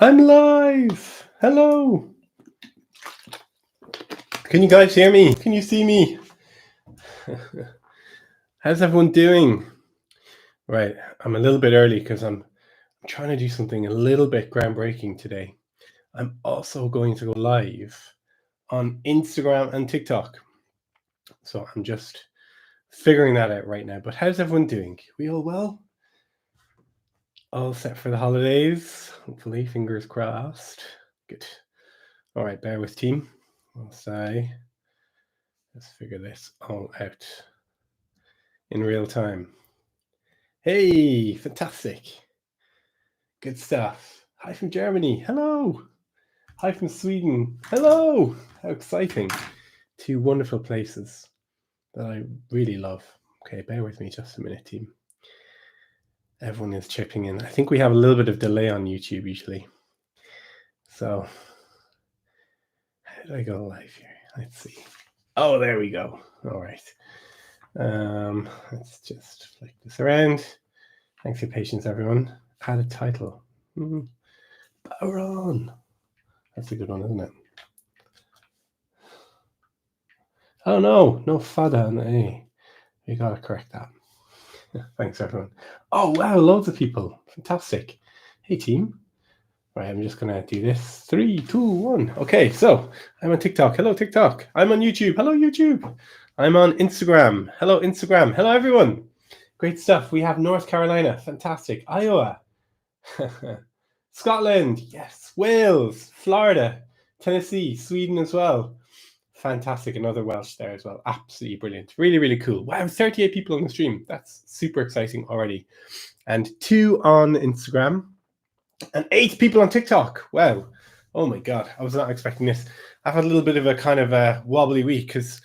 I'm live. Hello. Can you guys hear me? Can you see me? How's everyone doing? Right, I'm a little bit early because I'm trying to do something a little bit groundbreaking today. I'm also going to go live on Instagram and TikTok. So I'm just figuring that out right now. But how's everyone doing? We all well? All set for the holidays? Hopefully, fingers crossed. Good. All right, bear with team. Let's figure this all out in real time. Hey, fantastic. Good stuff. Hi from Germany. Hello. Hi from Sweden. Hello. How exciting. Two wonderful places that I really love. Okay, bear with me just a minute, team. Everyone is chipping in. I think we have a little bit of delay on YouTube usually. So, how did I go live here? Let's see. Oh, there we go. All right. Let's just flick this around. Thanks for your patience, everyone. Add a title. Bodhrán. That's a good one, isn't it? Oh no fada and A. You gotta correct that. Thanks, everyone. Oh wow, loads of people. Fantastic. Hey team. Right, I'm just gonna do this. 3, 2, 1. Okay, so I'm on TikTok. Hello, TikTok. I'm on YouTube. Hello, YouTube. I'm on Instagram. Hello, Instagram. Hello, everyone. Great stuff. We have North Carolina. Fantastic. Iowa. Scotland. Yes. Wales. Florida. Tennessee. Sweden as well. Fantastic. Another Welsh there as well. Absolutely brilliant. Really, really cool. Wow, 38 people on the stream. That's super exciting already. And 2 on Instagram and 8 people on TikTok. Wow. Oh my God. I was not expecting this. I've had a little bit of a kind of a wobbly week because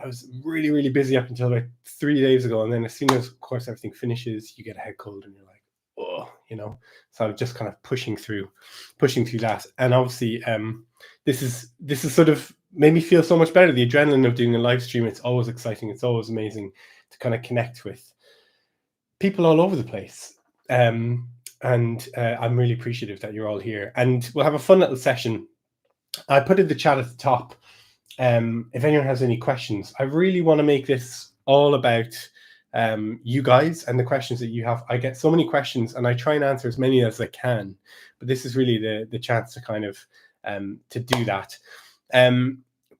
I was really, really busy up until about 3 days ago. And then as soon as, of course, everything finishes, you get a head cold and you're like, oh, so I'm just kind of pushing through that. And obviously, this is sort of made me feel so much better. The adrenaline of doing a live stream, it's always exciting. It's always amazing to kind of connect with people all over the place. And I'm really appreciative that you're all here. And we'll have a fun little session. I put in the chat at the top. If anyone has any questions, I really want to make this all about you guys and the questions that you have. I get so many questions and I try and answer as many as I can, but this is really the chance to kind of to do that.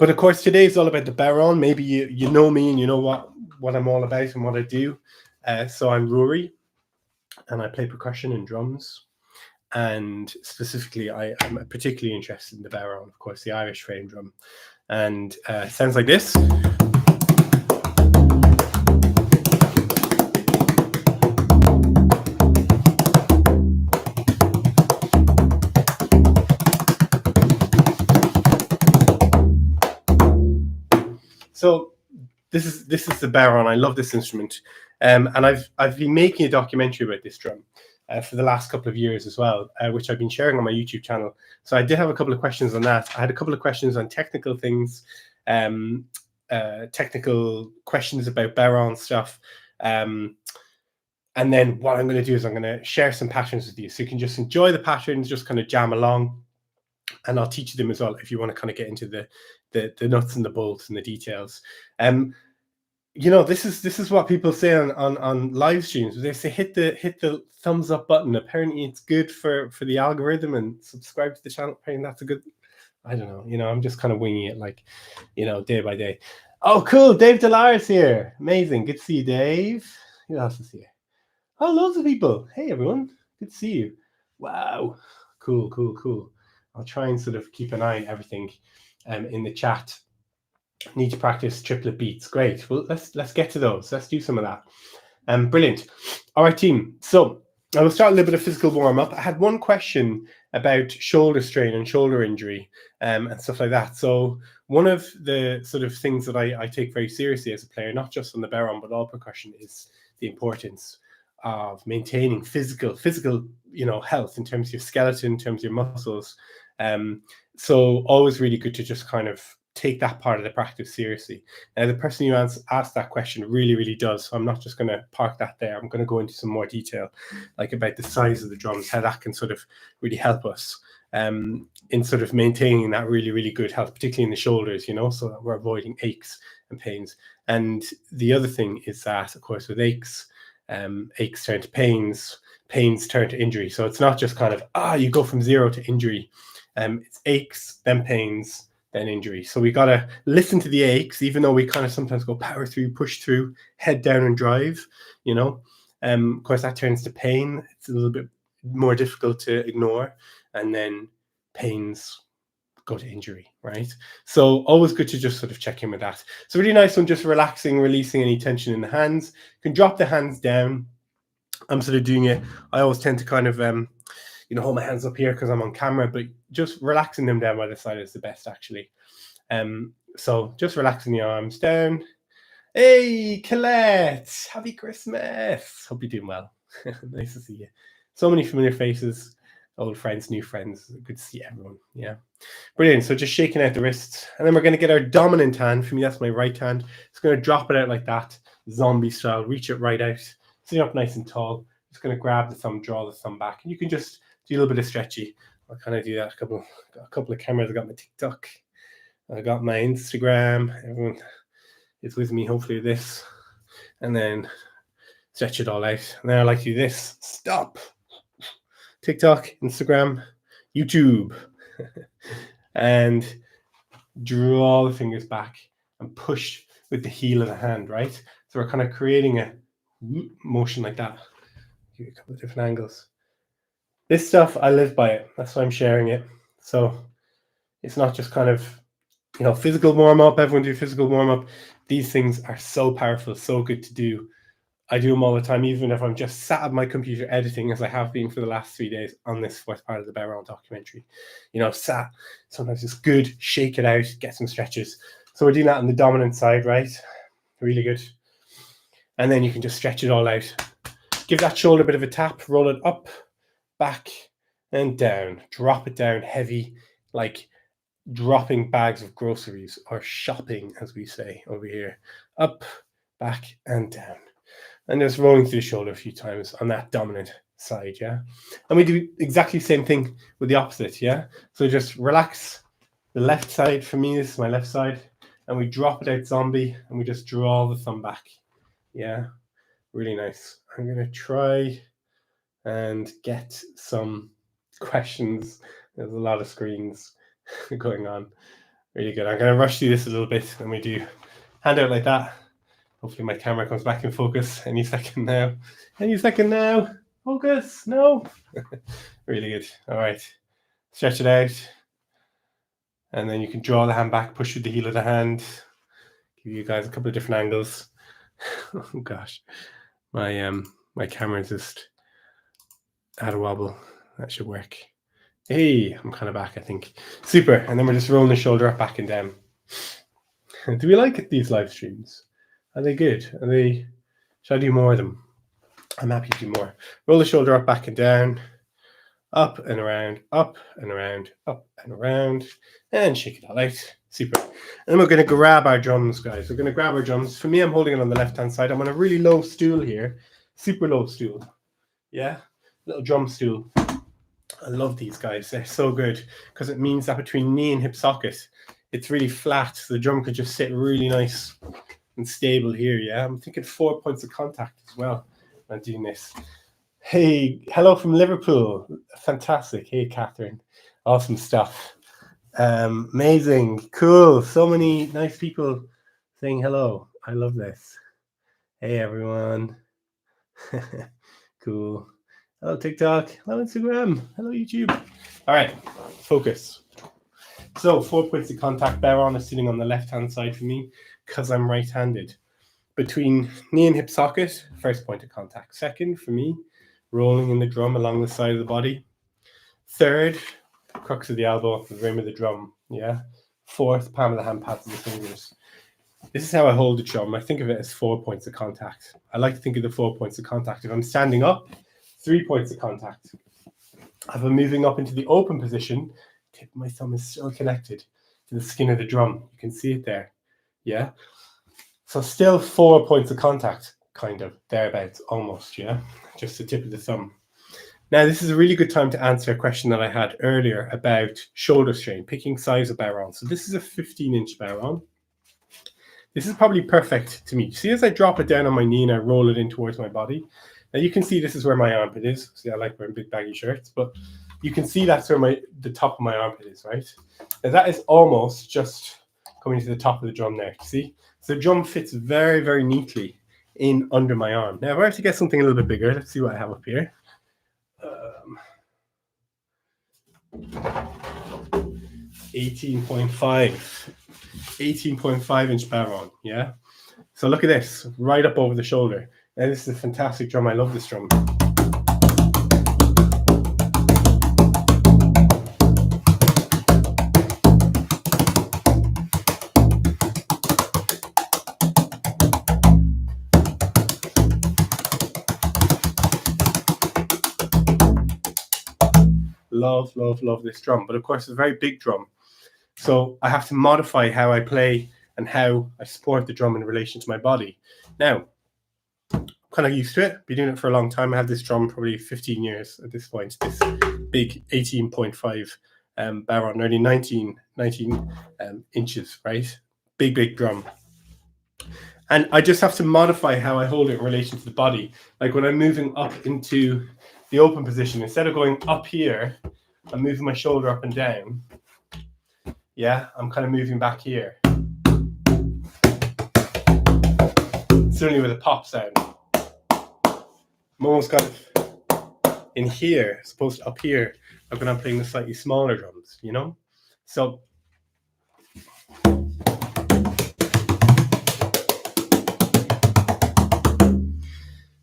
But of course, today is all about the bodhrán. Maybe you know me and you know what I'm all about and what I do. So I'm Rory, and I play percussion and drums. And specifically, I'm particularly interested in the bodhrán, of course, the Irish frame drum. And it sounds like this. So this is the bodhrán. I love this instrument, and I've been making a documentary about this drum for the last couple of years as well, which I've been sharing on my YouTube channel. So I did have a couple of questions on that. I had a couple of questions on technical things, technical questions about bodhrán stuff. And then what I'm going to do is I'm going to share some patterns with you, so you can just enjoy the patterns, just kind of jam along. And I'll teach you them as well if you want to kind of get into the nuts and the bolts and the details. This is what people say on live streams. They say hit the thumbs up button. Apparently it's good for the algorithm, and subscribe to the channel. Apparently that's a good, I don't know. I'm just kind of winging it, like, day by day. Oh, cool. Dave Delars here. Amazing. Good to see you, Dave. Who else is here? Oh, loads of people. Hey, everyone. Good to see you. Wow. Cool. I'll try and sort of keep an eye on everything in the chat. Need to practice triplet beats. Great. Well, let's get to those. Let's do some of that. Brilliant. All right, team. So I will start a little bit of physical warm-up. I had one question about shoulder strain and shoulder injury and stuff like that. So one of the sort of things that I take very seriously as a player, not just on the bodhrán, but all percussion, is the importance of maintaining physical health in terms of your skeleton, in terms of your muscles. So always really good to just kind of take that part of the practice seriously. The person who asked that question really, really does. So I'm not just going to park that there. I'm going to go into some more detail, like about the size of the drums, how that can sort of really help us in sort of maintaining that really, really good health, particularly in the shoulders, you know, so that we're avoiding aches and pains. And the other thing is that, of course, with aches turn to pains, pains turn to injury. So it's not just kind of, you go from 0 to injury. It's aches, then pains, then injury. So we got to listen to the aches, even though we kind of sometimes go power through, push through, head down and drive, you know. Of course, that turns to pain. It's a little bit more difficult to ignore. And then pains go to injury, right? So always good to just sort of check in with that. So really nice one, just relaxing, releasing any tension in the hands. You can drop the hands down. I'm sort of doing it. I always tend to kind of, hold my hands up here because I'm on camera, but just relaxing them down by the side is the best, actually. So just relaxing the arms down. Hey, Colette, happy Christmas. Hope you're doing well. Nice to see you. So many familiar faces, old friends, new friends. Good to see everyone. Yeah. Brilliant. So just shaking out the wrists. And then we're going to get our dominant hand. For me, that's my right hand. It's going to drop it out like that, zombie style. Reach it right out. Sitting up nice and tall. Just going to grab the thumb, draw the thumb back. And you can just do a little bit of stretchy. I'll kind of do that. Got a couple of cameras. I got my TikTok. I got my Instagram. Everyone is with me, hopefully, this. And then stretch it all out. And then I like to do this. Stop. TikTok, Instagram, YouTube. And draw the fingers back and push with the heel of the hand, right? So we're kind of creating a motion like that. Give you a couple of different angles. This stuff, I live by it. That's why I'm sharing it. So it's not just kind of, physical warm-up. Everyone do physical warm-up. These things are so powerful, so good to do. I do them all the time, even if I'm just sat at my computer editing, as I have been for the last 3 days on this fourth part of the bodhrán documentary. Sat, sometimes it's good, shake it out, get some stretches. So we're doing that on the dominant side, right? Really good. And then you can just stretch it all out. Give that shoulder a bit of a tap, roll it up, back, and down. Drop it down heavy, like dropping bags of groceries, or shopping, as we say over here. Up, back, and down. And just rolling through the shoulder a few times on that dominant side, yeah? And we do exactly the same thing with the opposite, yeah? So just relax the left side. For me, this is my left side. And we drop it out zombie, and we just draw the thumb back, yeah? Really nice. I'm going to try and get some questions. There's a lot of screens going on. Really good. I'm going to rush through this a little bit, and we do hand out like that. Hopefully my camera comes back in focus any second now. Any second now. Focus. No. Really good. All right. Stretch it out. And then you can draw the hand back, push with the heel of the hand. Give you guys a couple of different angles. Oh gosh. My camera just had a wobble. That should work. Hey, I'm kind of back, I think. Super. And then we're just rolling the shoulder up, back and down. Do we like these live streams? Are they good? Should I do more of them? I'm happy to do more. Roll the shoulder up, back and down, up and around, up and around, up and around, and shake it all out. Super. And then we're going to grab our drums, guys. We're going to grab our drums. For me, I'm holding it on the left-hand side. I'm on a really low stool here. Super low stool. Yeah? Little drum stool. I love these guys. They're so good because it means that between knee and hip socket, it's really flat. So the drum could just sit really nice and stable here, yeah? I'm thinking 4 points of contact as well when I'm doing this. Hey, hello from Liverpool. Fantastic. Hey, Catherine. Awesome stuff. Amazing. Cool. So many nice people saying hello. I love this. Hey, everyone. Cool. Hello, TikTok. Hello, Instagram. Hello, YouTube. All right. Focus. So 4 points of contact. Bodhrán is sitting on the left-hand side for me because I'm right-handed. Between knee and hip socket, first point of contact. Second, for me, rolling in the drum along the side of the body. Third, crux of the elbow, the rim of the drum. Yeah. Fourth, palm of the hand, pads of the fingers. This is how I hold the drum. I think of it as 4 points of contact. I like to think of the 4 points of contact. If I'm standing up, 3 points of contact. If I'm moving up into the open position, tip of my thumb is still connected. to the skin of the drum. You can see it there. Yeah. So still 4 points of contact, kind of, thereabouts, almost, yeah? Just the tip of the thumb. Now, this is a really good time to answer a question that I had earlier about shoulder strain, picking size of bodhrán. So this is a 15-inch bodhrán. This is probably perfect to me. See, as I drop it down on my knee and I roll it in towards my body. Now you can see this is where my armpit is. See, I like wearing big baggy shirts, but you can see that's where the top of my armpit is, right? Now that is almost just coming to the top of the drum there. See? So the drum fits very, very neatly in under my arm. Now if I have to get something a little bit bigger, let's see what I have up here. 18.5 inch bodhrán, yeah? So look at this, right up over the shoulder. Now this is a fantastic drum. I love this drum. Love, love, love this drum. But of course, it's a very big drum. So I have to modify how I play and how I support the drum in relation to my body. Now, I'm kind of used to it. Been doing it for a long time. I have this drum probably 15 years at this point. This big 18.5 bodhrán, nearly 19 inches, right? Big, big drum. And I just have to modify how I hold it in relation to the body. Like when I'm moving up into the open position, instead of going up here, I'm moving my shoulder up and down. Yeah, I'm kind of moving back here. Certainly with a pop sound. I'm almost kind of in here, as opposed to up here, like when I'm playing the slightly smaller drums, you know? So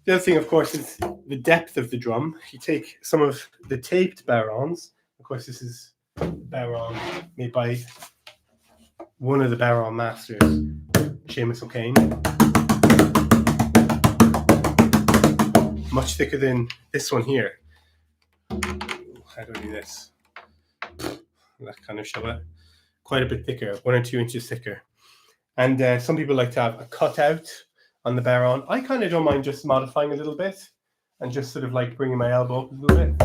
the other thing, of course, is the depth of the drum. You take some of the taped bodhráns. Of course, this is bodhrán made by one of the bodhrán masters, Seamus O'Kane. Much thicker than this one here. How do I do this? That kind of show it. Quite a bit thicker, 1 or 2 inches thicker. And some people like to have a cutout on the bodhrán. I kind of don't mind just modifying a little bit and just sort of like bringing my elbow up a little bit.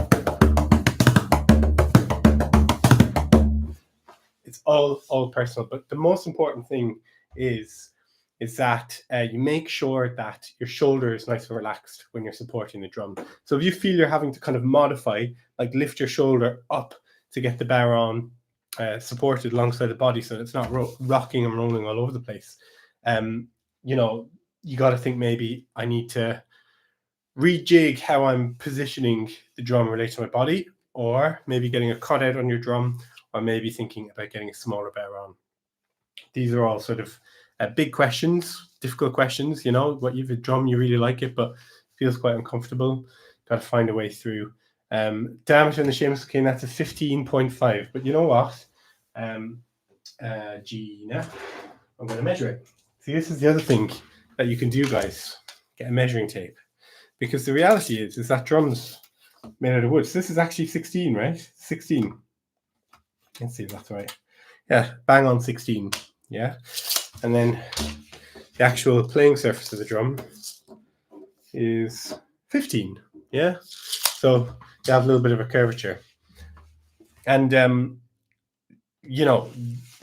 It's all personal, but the most important thing is that you make sure that your shoulder is nice and relaxed when you're supporting the drum. So if you feel you're having to kind of modify, like lift your shoulder up to get the bodhrán supported alongside the body so that it's not rocking and rolling all over the place, you know, you got to think maybe I need to rejig how I'm positioning the drum related to my body, or maybe getting a cutout on your drum, or maybe thinking about getting a smaller bodhrán. These are all sort of big questions, difficult questions. You know, what you have a drum, you really like it, but feels quite uncomfortable. Got to find a way through. Diameter in the Seamus O'Kane, that's a 15.5. But you know what, Gina, I'm going to measure it. See, this is the other thing that you can do, guys. Get a measuring tape, because the reality is that drums made out of wood. So this is actually 16, right? 16. Let's see if that's right. Yeah, bang on 16. Yeah, and then the actual playing surface of the drum is 15. Yeah, so you have a little bit of a curvature, and you know,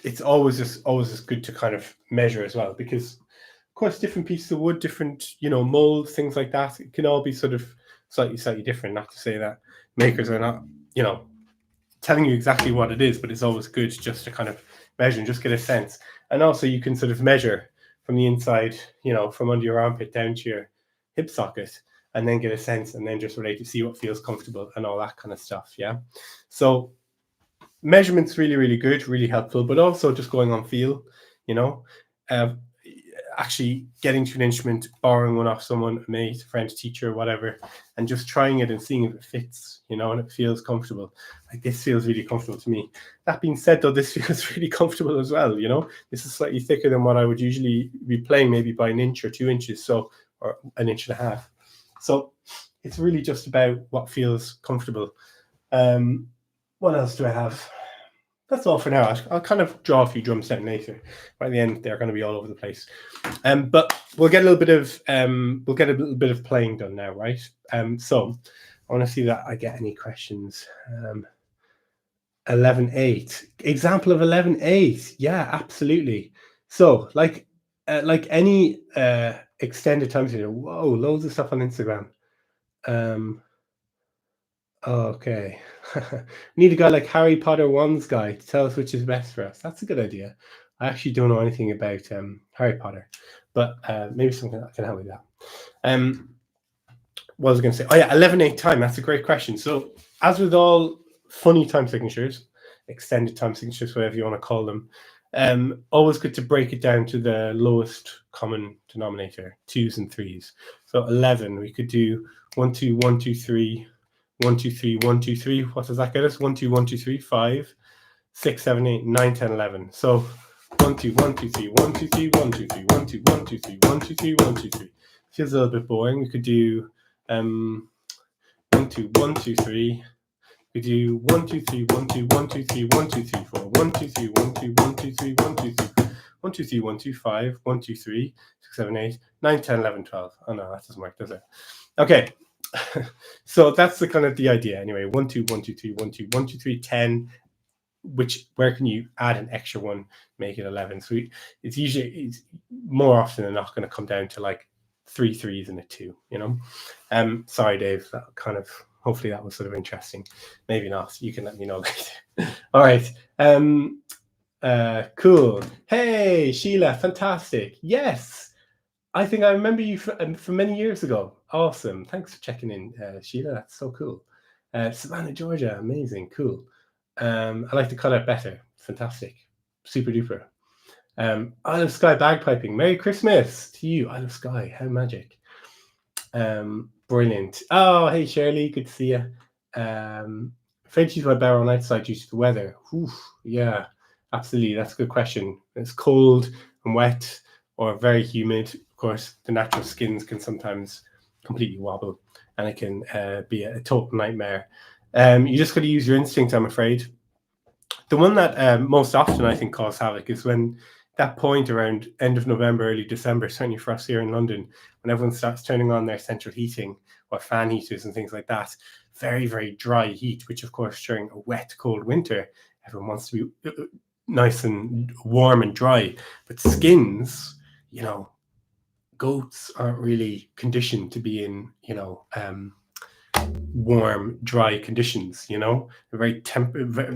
it's always just good to kind of measure as well, because of course different pieces of wood, different, you know, molds, things like that, it can all be sort of slightly different. Not to say that makers are not, you know, telling you exactly what it is, but it's always good just to kind of measure and just get a sense. And also you can sort of measure from the inside, you know, from under your armpit down to your hip socket, and then get a sense, and then just relate to see what feels comfortable and all that kind of stuff. Yeah, so measurements really, really good, really helpful, but also just going on feel, you know, actually getting to an instrument, borrowing one off someone, a mate, a friend, teacher, whatever, and just trying it and seeing if it fits, you know, and it feels comfortable. Like this feels really comfortable to me. That being said, though, this feels really comfortable as well, you know. This is slightly thicker than what I would usually be playing, maybe by 1 inch or 2 inches, so, or 1.5 inches. So it's really just about what feels comfortable. What else do I have? that's all for now. I'll kind of draw a few drums down later. By the end, they're going to be all over the place. But we'll get a little bit of playing done now, right? So I want to see that I get any questions. 11/8 example of 11/8. Yeah, absolutely. So like any extended time series. Whoa, loads of stuff on Instagram. Okay. Need a guy like Harry Potter One's guy to tell us which is best for us. That's a good idea. I actually don't know anything about Harry Potter, but maybe something that can help with that. What was I going to say? Oh yeah, 11/8 time. That's a great question. So as with all funny time signatures, extended time signatures, whatever you want to call them, always good to break it down to the lowest common denominator, 2s and 3s. So 11, we could do 1 2 1 2 3 1 2 3 1 2 3. What does that get us? 1 2 1 2 3 5 6 7 8 9 10 11. So 1 2 1 2 3 1 2 3 1 2 3 1 2 1 2 3 1 2 3 1 2 3. Feels a little bit boring. We could do 1 2 1 2 3. We do 1 2 3 1 2 1 2 3 1 2 3 4 1 2 3 1 2 1 2 3 1 2 3 1 2 3 1 2 5 1 2 3 6 7 8 9 10 11 12. Oh no, that doesn't work, does it? Okay. So that's the kind of the idea anyway. 1 2 1 2 3 1 2 1 2 3 10. Where can you add an extra one, make it 11? So it's more often than not going to come down to like 3 3s and a 2, you know. Sorry Dave, that kind of, hopefully that was sort of interesting. Maybe not, you can let me know later. All right. Cool. Hey Sheila, fantastic. Yes, I think I remember you from many years ago. Awesome. Thanks for checking in, Sheila. That's so cool. Savannah, Georgia. Amazing. Cool. I like the color better. Fantastic. Super duper. Isle of Skye bagpiping. Merry Christmas to you. Isle of Skye. How magic. Brilliant. Oh, hey Shirley. Good to see you. Afraid to use my barrel outside due to the weather. Oof, yeah, absolutely. That's a good question. It's cold and wet or very humid. Of course, the natural skins can sometimes completely wobble, and it can be a total nightmare. You just got to use your instinct, I'm afraid. The one that most often I think causes havoc is when that point around end of November, early December, certainly for us here in London, when everyone starts turning on their central heating or fan heaters and things like that. Very, very dry heat, which of course during a wet, cold winter, everyone wants to be nice and warm and dry. But skins, you know, goats aren't really conditioned to be in, you know, warm, dry conditions, you know. They're very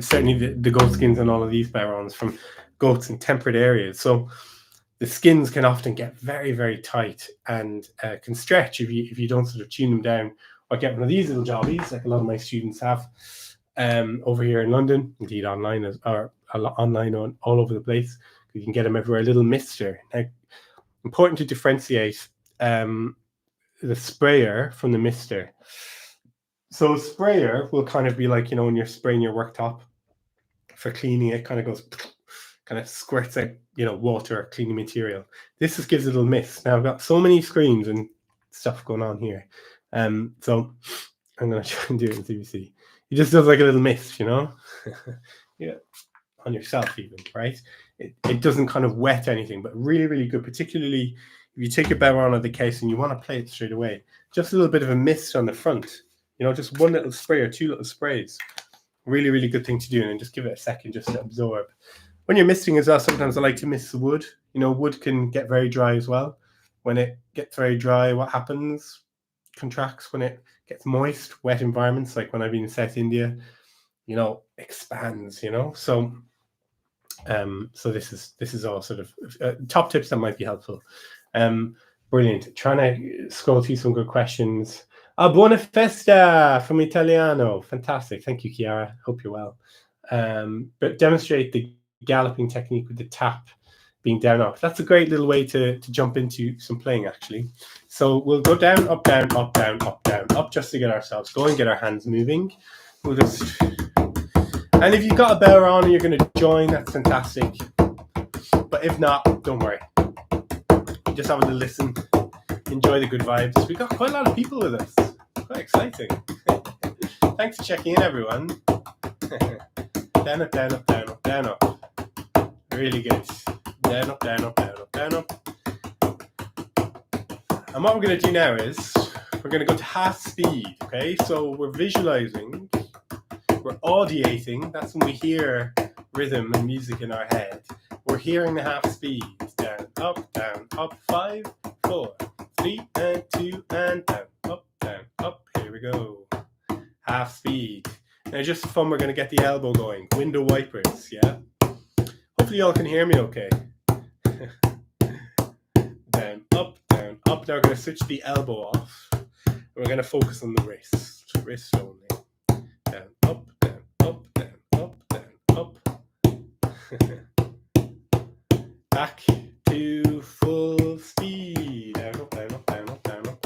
certainly the goat skins and all of these bodhráns from goats in temperate areas. So the skins can often get very, very tight and can stretch if you don't sort of tune them down or get one of these little jobbies like a lot of my students have over here in London, indeed online or online on all over the place. You can get them everywhere. A little mister. Now, important to differentiate the sprayer from the mister. So a sprayer will kind of be like, you know, when you're spraying your worktop for cleaning, it kind of goes, kind of squirts out, you know, water or cleaning material. This just gives a little mist. Now I've got so many screens and stuff going on here. So I'm going to try and do it in CBC. It just does like a little mist, you know? Yeah, on yourself even, right? It doesn't kind of wet anything, but really, really good, particularly if you take your bodhrán out of the case and you want to play it straight away. Just a little bit of a mist on the front, you know, just one little spray or two little sprays. Really, really good thing to do, and just give it a second just to absorb. When you're misting as well, sometimes I like to mist the wood. You know, wood can get very dry as well. When it gets very dry, what happens? Contracts. When it gets moist, wet environments, like when I've been in South India, you know, expands, you know. So so this is all sort of top tips that might be helpful. Brilliant. Trying to scroll through some good questions. Buona festa from Italiano. Fantastic. Thank you, Chiara. Hope you're well. But demonstrate the galloping technique with the tap being down up. That's a great little way to jump into some playing, actually. So we'll go down, up, down, up, down, up, down, up, just to get ourselves going, get our hands moving. We'll just... And if you've got a bodhrán and you're going to join, that's fantastic. But if not, don't worry. Just have a little listen. Enjoy the good vibes. We've got quite a lot of people with us. Quite exciting. Thanks for checking in, everyone. Down, up, down, up, down, up, down, up. Really good. Down, up, down, up, down, up, down, up. And what we're going to do now is we're going to go to half speed, okay? So we're visualizing, we're audiating. That's when we hear rhythm and music in our head. We're hearing the half speed. Down, up, 5, 4, 3, and 2, and down, up. Here we go. Half speed. Now, just for fun, we're going to get the elbow going. Window wipers, yeah? Hopefully, y'all can hear me okay. Down, up, down, up. Now, we're going to switch the elbow off. We're going to focus on the wrist only. Down, up, down, up, down, up, down, up. Back to full speed. Down, up, down, up, down, up, down, up.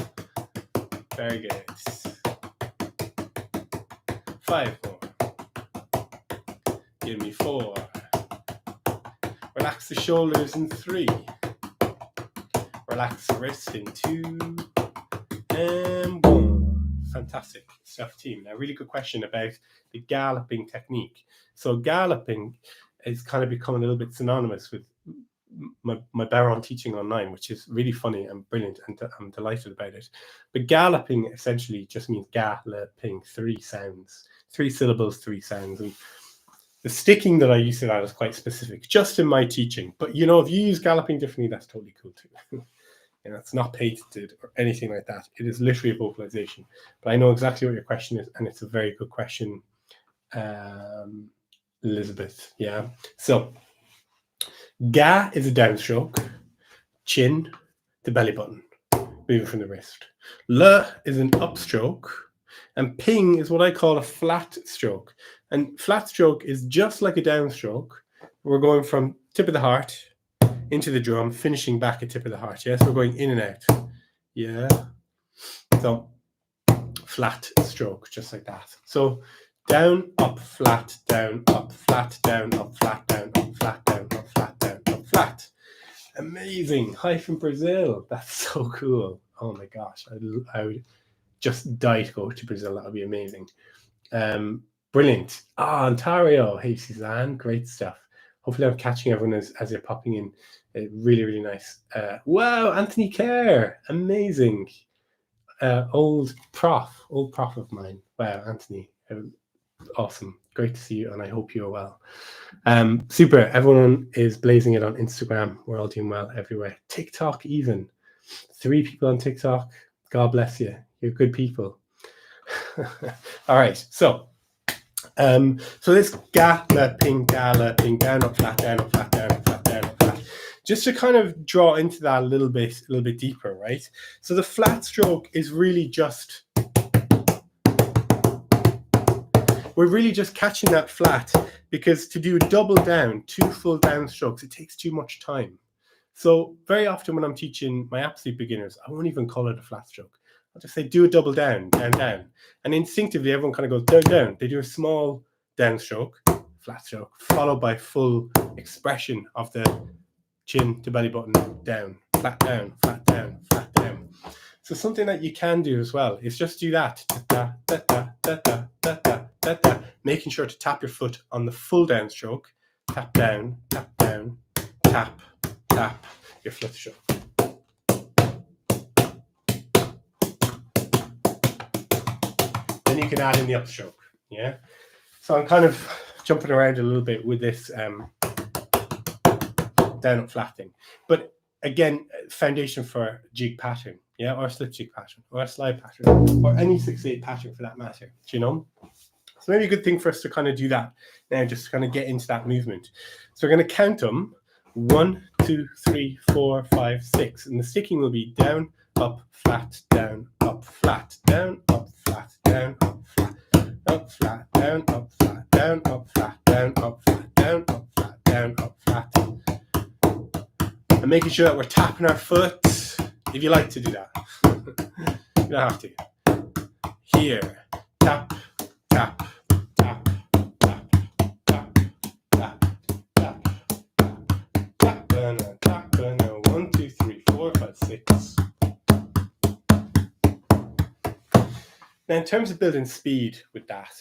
Very good. 5 more. Give me 4. Relax the shoulders in 3. Relax the wrist in 2. And 1. Fantastic stuff, team. Now, really good question about the galloping technique. So galloping is kind of become a little bit synonymous with my bodhrán teaching online, which is really funny and brilliant, and I'm delighted about it. But galloping essentially just means galloping, 3 sounds, 3 syllables, 3 sounds. And the sticking that I use to that is quite specific, just in my teaching. But, you know, if you use galloping differently, that's totally cool too. You know, it's not patented or anything like that. It is literally a vocalization. But I know exactly what your question is, and it's a very good question, Elizabeth. Yeah. So, ga is a downstroke, chin to belly button, moving from the wrist. Le is an upstroke, and ping is what I call a flat stroke. And flat stroke is just like a downstroke. We're going from tip of the heart into the drum, finishing back at tip of the heart. Yes, we're going in and out. Yeah. So flat stroke, just like that. So down, up, flat, down, up, flat, down, up, flat, down, up, flat, down, up, flat, down, up, flat. Amazing. Hi from Brazil. That's so cool. Oh my gosh. I would just die to go to Brazil. That would be amazing. Brilliant. Ontario. Hey, Suzanne. Great stuff. Hopefully I'm catching everyone as you're popping in. Really, really nice. Wow, Anthony Kerr. Amazing. Old prof of mine. Wow, Anthony. Awesome. Great to see you, and I hope you're well. Super. Everyone is blazing it on Instagram. We're all doing well everywhere. TikTok even. 3 people on TikTok. God bless you. You're good people. All right. So this galloping, down, up, flat, down, up, flat, down, up, flat, down, up, flat. Just to kind of draw into that a little bit deeper, right? So the flat stroke is really just, we're really just catching that flat, because to do a double down, 2 full down strokes, it takes too much time. So very often when I'm teaching my absolute beginners, I won't even call it a flat stroke. I'll just say, do a double down, down, down. And instinctively, everyone kind of goes down, down. They do a small down stroke, flat stroke, followed by full expression of the chin to belly button, down, flat, down, flat, down, flat, down. So something that you can do as well is just do that. Da, da, da, da, da, da, da, da, da, making sure to tap your foot on the full down stroke. Tap down, tap down, tap, tap your flat stroke. Then you can add in the upstroke, yeah? So I'm kind of jumping around a little bit with this down up flat thing. But again, foundation for jig pattern, yeah? Or a slip jig pattern, or a slide pattern, or any 6/8 pattern for that matter, do you know? So maybe a good thing for us to kind of do that now, just to kind of get into that movement. So we're going to count them. 1, 2, 3, 4, 5, 6. And the sticking will be down, up, flat, down, up, flat, down, up, flat, down, up, flat, up, flat, down, up, flat, down, up, flat, down, up, flat, down, up, flat, down, up, flat. And making sure that we're tapping our foot, if you like to do that. You don't have to. Here, tap, tap, tap, tap, tap, tap, tap, tap, tap, 1, 2, 3, 4, 5, 6. Now, in terms of building speed with that,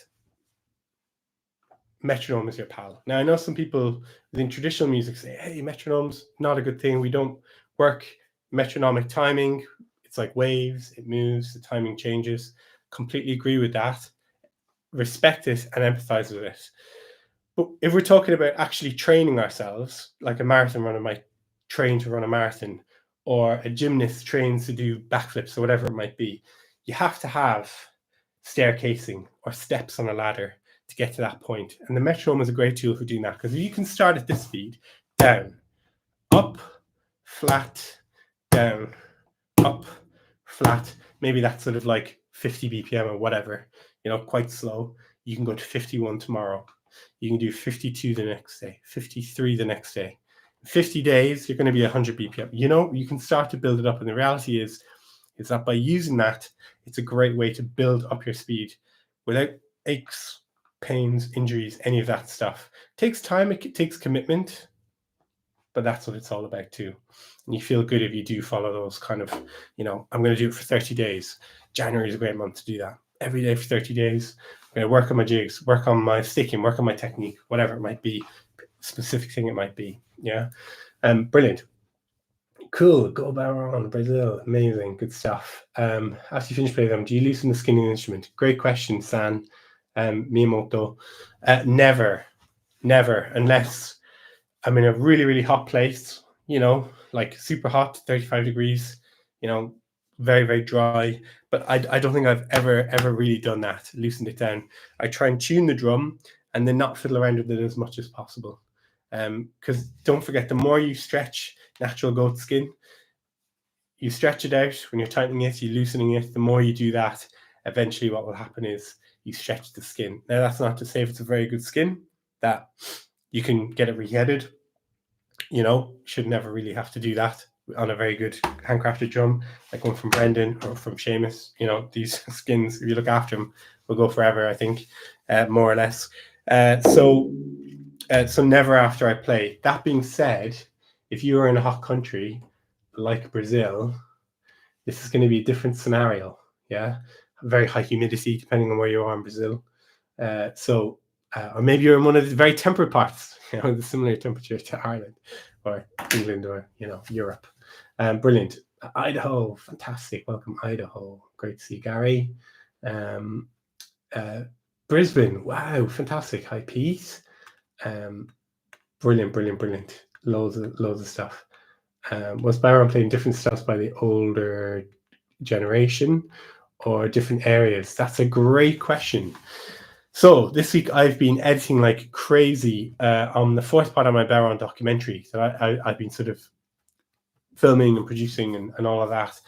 metronome is your pal. Now, I know some people within traditional music say, hey, metronome's not a good thing. We don't work metronomic timing. It's like waves, it moves, the timing changes. Completely agree with that. Respect it and empathize with it. But if we're talking about actually training ourselves, like a marathon runner might train to run a marathon, or a gymnast trains to do backflips or whatever it might be, you have to have staircasing or steps on a ladder to get to that point. And the metronome is a great tool for doing that, because if you can start at this speed, down, up, flat, down, up, flat, maybe that's sort of like 50 BPM or whatever, quite slow. You can go to 51 tomorrow. You can do 52 the next day, 53 the next day. 50 days, you're going to be 100 BPM. You can start to build it up. And the reality is that by using that, it's a great way to build up your speed without aches, pains, injuries, any of that stuff. It takes time, it takes commitment, but that's what it's all about too. And you feel good if you do follow those kind of, I'm going to do it for 30 days. January is a great month to do that. Every day for 30 days. I'm going to work on my jigs, work on my sticking, work on my technique, whatever it might be, specific thing it might be. Yeah. Brilliant. Cool. Go bodhrán, Brazil. Amazing. Good stuff. After you finish playing them, do you loosen the skin of the instrument? Great question, San. Miyamoto. Never, unless I'm in a really, really hot place, like super hot, 35 degrees, very, very dry. But I don't think I've ever really done that, loosened it down. I try and tune the drum and then not fiddle around with it as much as possible. Because don't forget, the more you stretch natural goat skin, you stretch it out. When you're tightening it, you're loosening it. The more you do that, eventually what will happen is you stretch the skin. Now, that's not to say if it's a very good skin that you can get it reheaded. Should never really have to do that on a very good handcrafted drum, like one from Brendan or from Seamus. These skins, if you look after them, will go forever, I think, more or less. So never after I play. That being said, if you are in a hot country like Brazil, this is going to be a different scenario. Yeah, very high humidity depending on where you are in Brazil. Or maybe you're in one of the very temperate parts, the similar temperature to Ireland or England or Europe. Brilliant. Idaho, fantastic. Welcome, Idaho. Great to see Gary. Brisbane, wow, fantastic. High Peace. Brilliant. Loads of stuff. Was bodhrán playing different styles by the older generation or different areas? That's a great question. So this week I've been editing like crazy on the fourth part of my bodhrán documentary. So I've been sort of filming and producing and all of that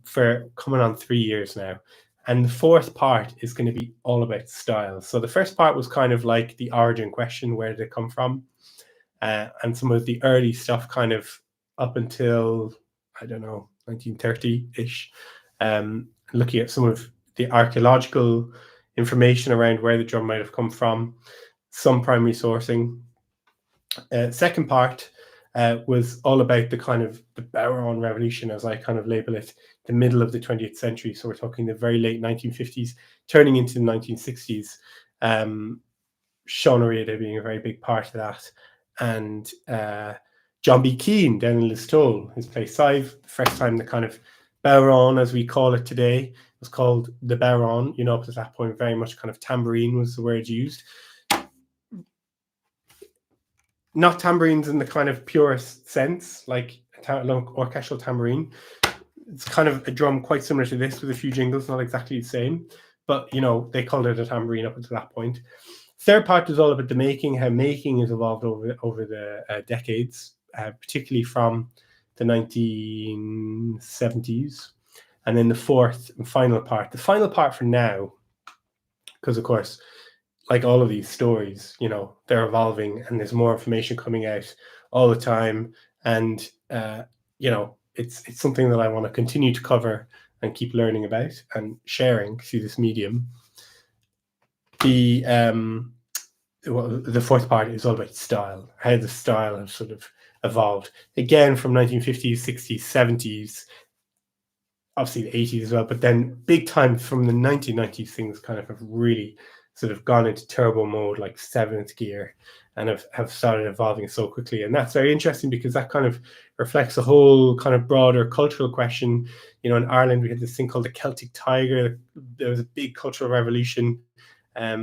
for coming on 3 years now. And the fourth part is going to be all about style. So the first part was kind of like the origin question, where did it come from? And some of the early stuff kind of up until, I don't know, 1930-ish, looking at some of the archaeological information around where the drum might have come from, some primary sourcing. Second part was all about the kind of the bodhrán revolution, as I kind of label it, the middle of the 20th century. So we're talking the very late 1950s, turning into the 1960s. Sean O'Reilly being a very big part of that. And John B. Keane down in Listowel, his place Sive, the first time the kind of bodhrán, as we call it today, was called the bodhrán. Up to that point, very much kind of tambourine was the word used. Not tambourines in the kind of purest sense, like orchestral tambourine. It's kind of a drum quite similar to this with a few jingles, not exactly the same, but they called it a tambourine up until that point. Third part is all about the making, how making has evolved over the decades, particularly from the 1970s. And then the fourth and final part. The final part for now, because of course, like all of these stories, they're evolving and there's more information coming out all the time. And, it's something that I want to continue to cover and keep learning about and sharing through this medium. The fourth part is all about style, how the style has sort of evolved. Again, from 1950s, 60s, 70s, obviously the 80s as well, but then big time from the 1990s, things kind of have really sort of gone into turbo mode, like seventh gear, and have started evolving so quickly. And that's very interesting because that kind of reflects a whole kind of broader cultural question. You know, in Ireland, we had this thing called the Celtic Tiger. There was a big cultural revolution, a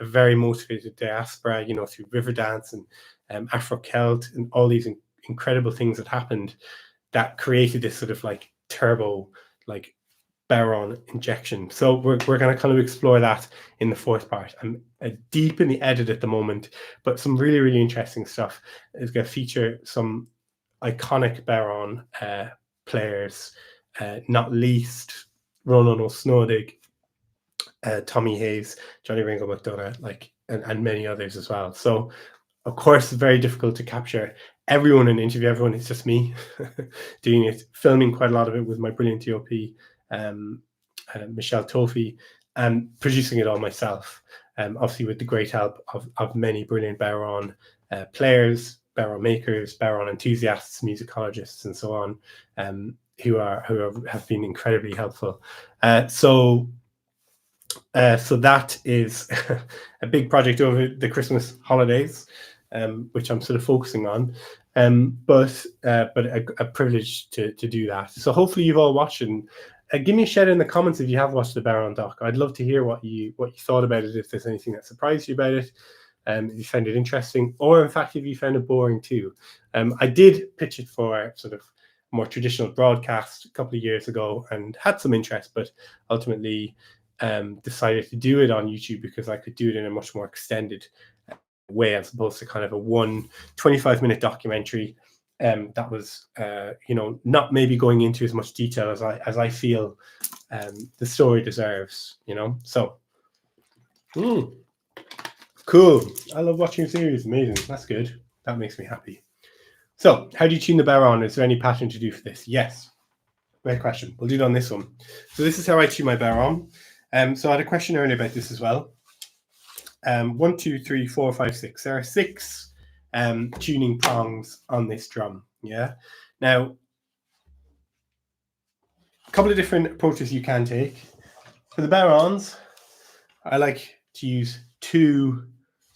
very motivated diaspora, you know, through river dance and Afro-Celt and all these incredible things that happened that created this sort of like turbo, like bodhrán injection. So we're going to kind of explore that in the fourth part. I'm deep in the edit at the moment, but some really, really interesting stuff is going to feature some iconic bodhrán players, not least Ronan O'Snodig, Tommy Hayes, Johnny Ringo McDonough, like and many others as well. So of course, it's very difficult to capture everyone and interview everyone. It's just me doing it, filming quite a lot of it with my brilliant DOP, Michelle Tofi, and producing it all myself. Obviously, with the great help of many brilliant bodhrán players, bodhrán makers, bodhrán enthusiasts, musicologists, and so on, who have been incredibly helpful. So that is a big project over the Christmas holidays, which I'm sort of focusing on, but a privilege to do that. So hopefully you've all watched, and give me a shout in the comments if you have watched the bodhrán doc. I'd love to hear what you thought about it, if there's anything that surprised you about it, if you found it interesting, or in fact if you found it boring too. I did pitch it for sort of more traditional broadcast a couple of years ago and had some interest, but ultimately decided to do it on YouTube because I could do it in a much more extended way as opposed to kind of a 25-minute documentary that was you know, not maybe going into as much detail as I feel the story deserves, you know. So cool. I love watching series. Amazing. That's good. That makes me happy. So how do you tune the bodhrán? Is there any pattern to do for this? Yes. Great question. We'll do it on this one. So this is how I tune my bodhrán. So I had a question earlier about this as well. 1, 2, 3, 4, 5, 6. There are 6 tuning prongs on this drum. Yeah. Now, a couple of different approaches you can take. For the bodhráns, I like to use 2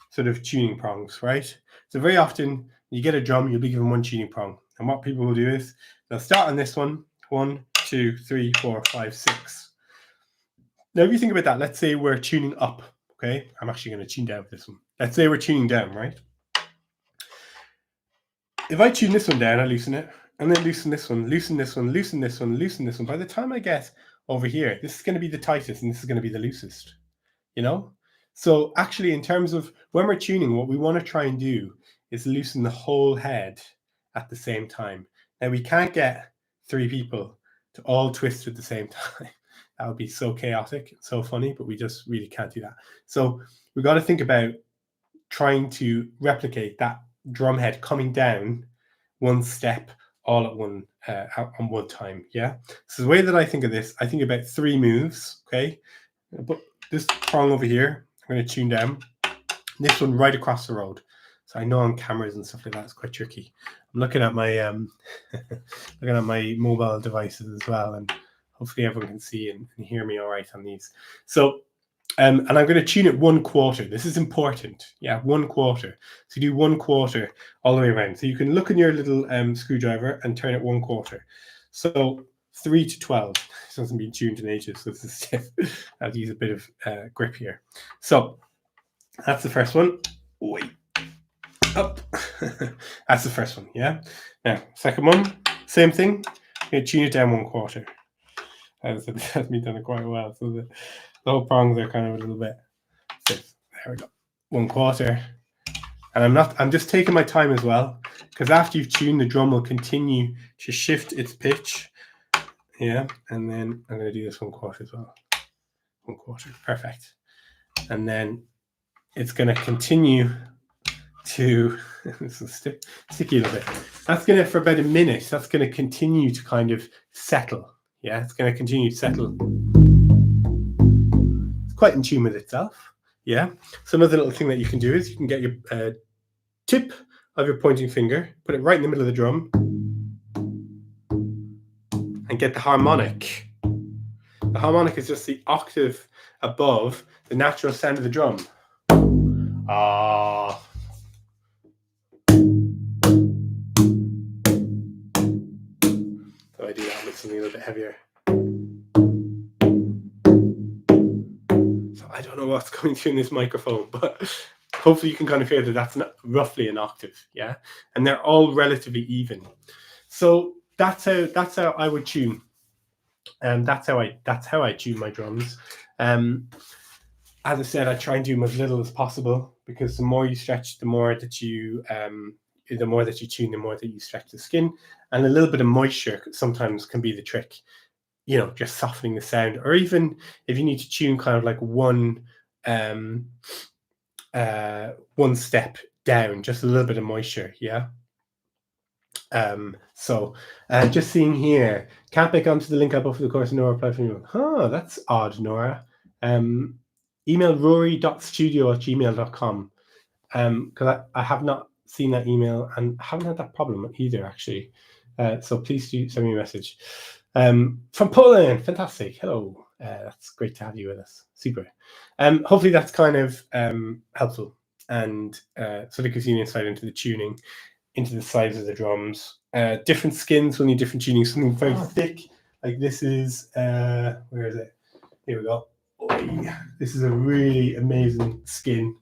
sort of tuning prongs, right? So very often you get a drum, you'll be given 1 tuning prong. And what people will do is they'll start on this one, 1, 2, 3, 4, 5, 6. Now, if you think about that, let's say we're tuning up, okay? I'm actually going to tune down with this one. Let's say we're tuning down, right? If I tune this one down, I loosen it, and then loosen this one, loosen this one, loosen this one, loosen this one. By the time I get over here, this is going to be the tightest, and this is going to be the loosest, you know? So actually, in terms of when we're tuning, what we want to try and do is loosen the whole head at the same time. Now, we can't get 3 people to all twist at the same time. That would be so chaotic, so funny, but we just really can't do that. So we've got to think about trying to replicate that drum head coming down 1 step all at one on one time. Yeah. So the way that I think of this, I think about 3 moves. Okay. Put this prong over here. I'm going to tune down. This one right across the road. So I know on cameras and stuff like that, it's quite tricky. I'm looking at my looking at my mobile devices as well, and hopefully everyone can see and hear me all right on these. So, and I'm going to tune it 1/4. This is important. Yeah, 1/4. So you do 1/4 all the way around. So you can look in your little screwdriver and turn it 1/4. So 3 to 12. This hasn't been tuned in ages, so this is stiff. I have to use a bit of grip here. So that's the first one. Wait. Up. That's the first one. Yeah. Now, second one, same thing. I'm going to tune it down 1/4. That's been done quite well. So the whole prongs are kind of a little bit stiff. There we go. 1/4. And I'm just taking my time as well, because after you've tuned, the drum will continue to shift its pitch. Yeah. And then I'm going to do this 1/4 as well. 1/4. Perfect. And then it's going to continue to this is sticky a little bit. That's going to, for about a minute, that's going to continue to kind of settle. Yeah, it's going to continue to settle. It's quite in tune with itself. Yeah. So another little thing that you can do is you can get your tip of your pointing finger, put it right in the middle of the drum, and get the harmonic The harmonic is just the octave above the natural sound of the drum. Ah. So I do that with something a little bit heavier. So I don't know what's going through in this microphone, but hopefully you can kind of hear that that's roughly an octave, yeah? And they're all relatively even. So that's how I would tune. That's how I tune my drums. As I said, I try and do them as little as possible, because the more you stretch, the more that you tune, the more that you stretch the skin. And a little bit of moisture sometimes can be the trick, you know, just softening the sound. Or even if you need to tune kind of like one step down, just a little bit of moisture, yeah. So just seeing here, can't back onto the link above for the course, Nora applied for you. Huh, that's odd, Nora. Email rory.studio@gmail.com, because I have not seen that email and haven't had that problem either, actually. So please do send me a message. From Poland, fantastic. Hello, that's great to have you with us. Super. Hopefully that's kind of helpful, and sort of gives you an insight into the tuning, into the size of the drums. Different skins will need different tuning. Something very thick, like this is, where is it? Here we go. This is a really amazing skin.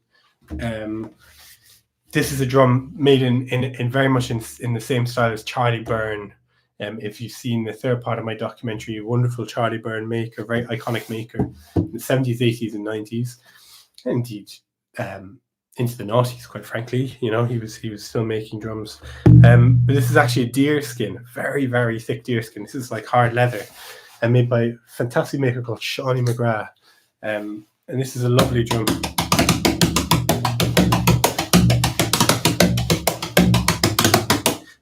This is a drum made in very much in the same style as Charlie Byrne. If you've seen the third part of my documentary, a wonderful Charlie Byrne maker, very iconic maker in the 70s, 80s, and 90s. Indeed, into the noughties, quite frankly. You know, he was still making drums. But this is actually a deer skin, very, very thick deer skin. This is like hard leather, and made by a fantastic maker called Shawnee McGrath. And this is a lovely drum.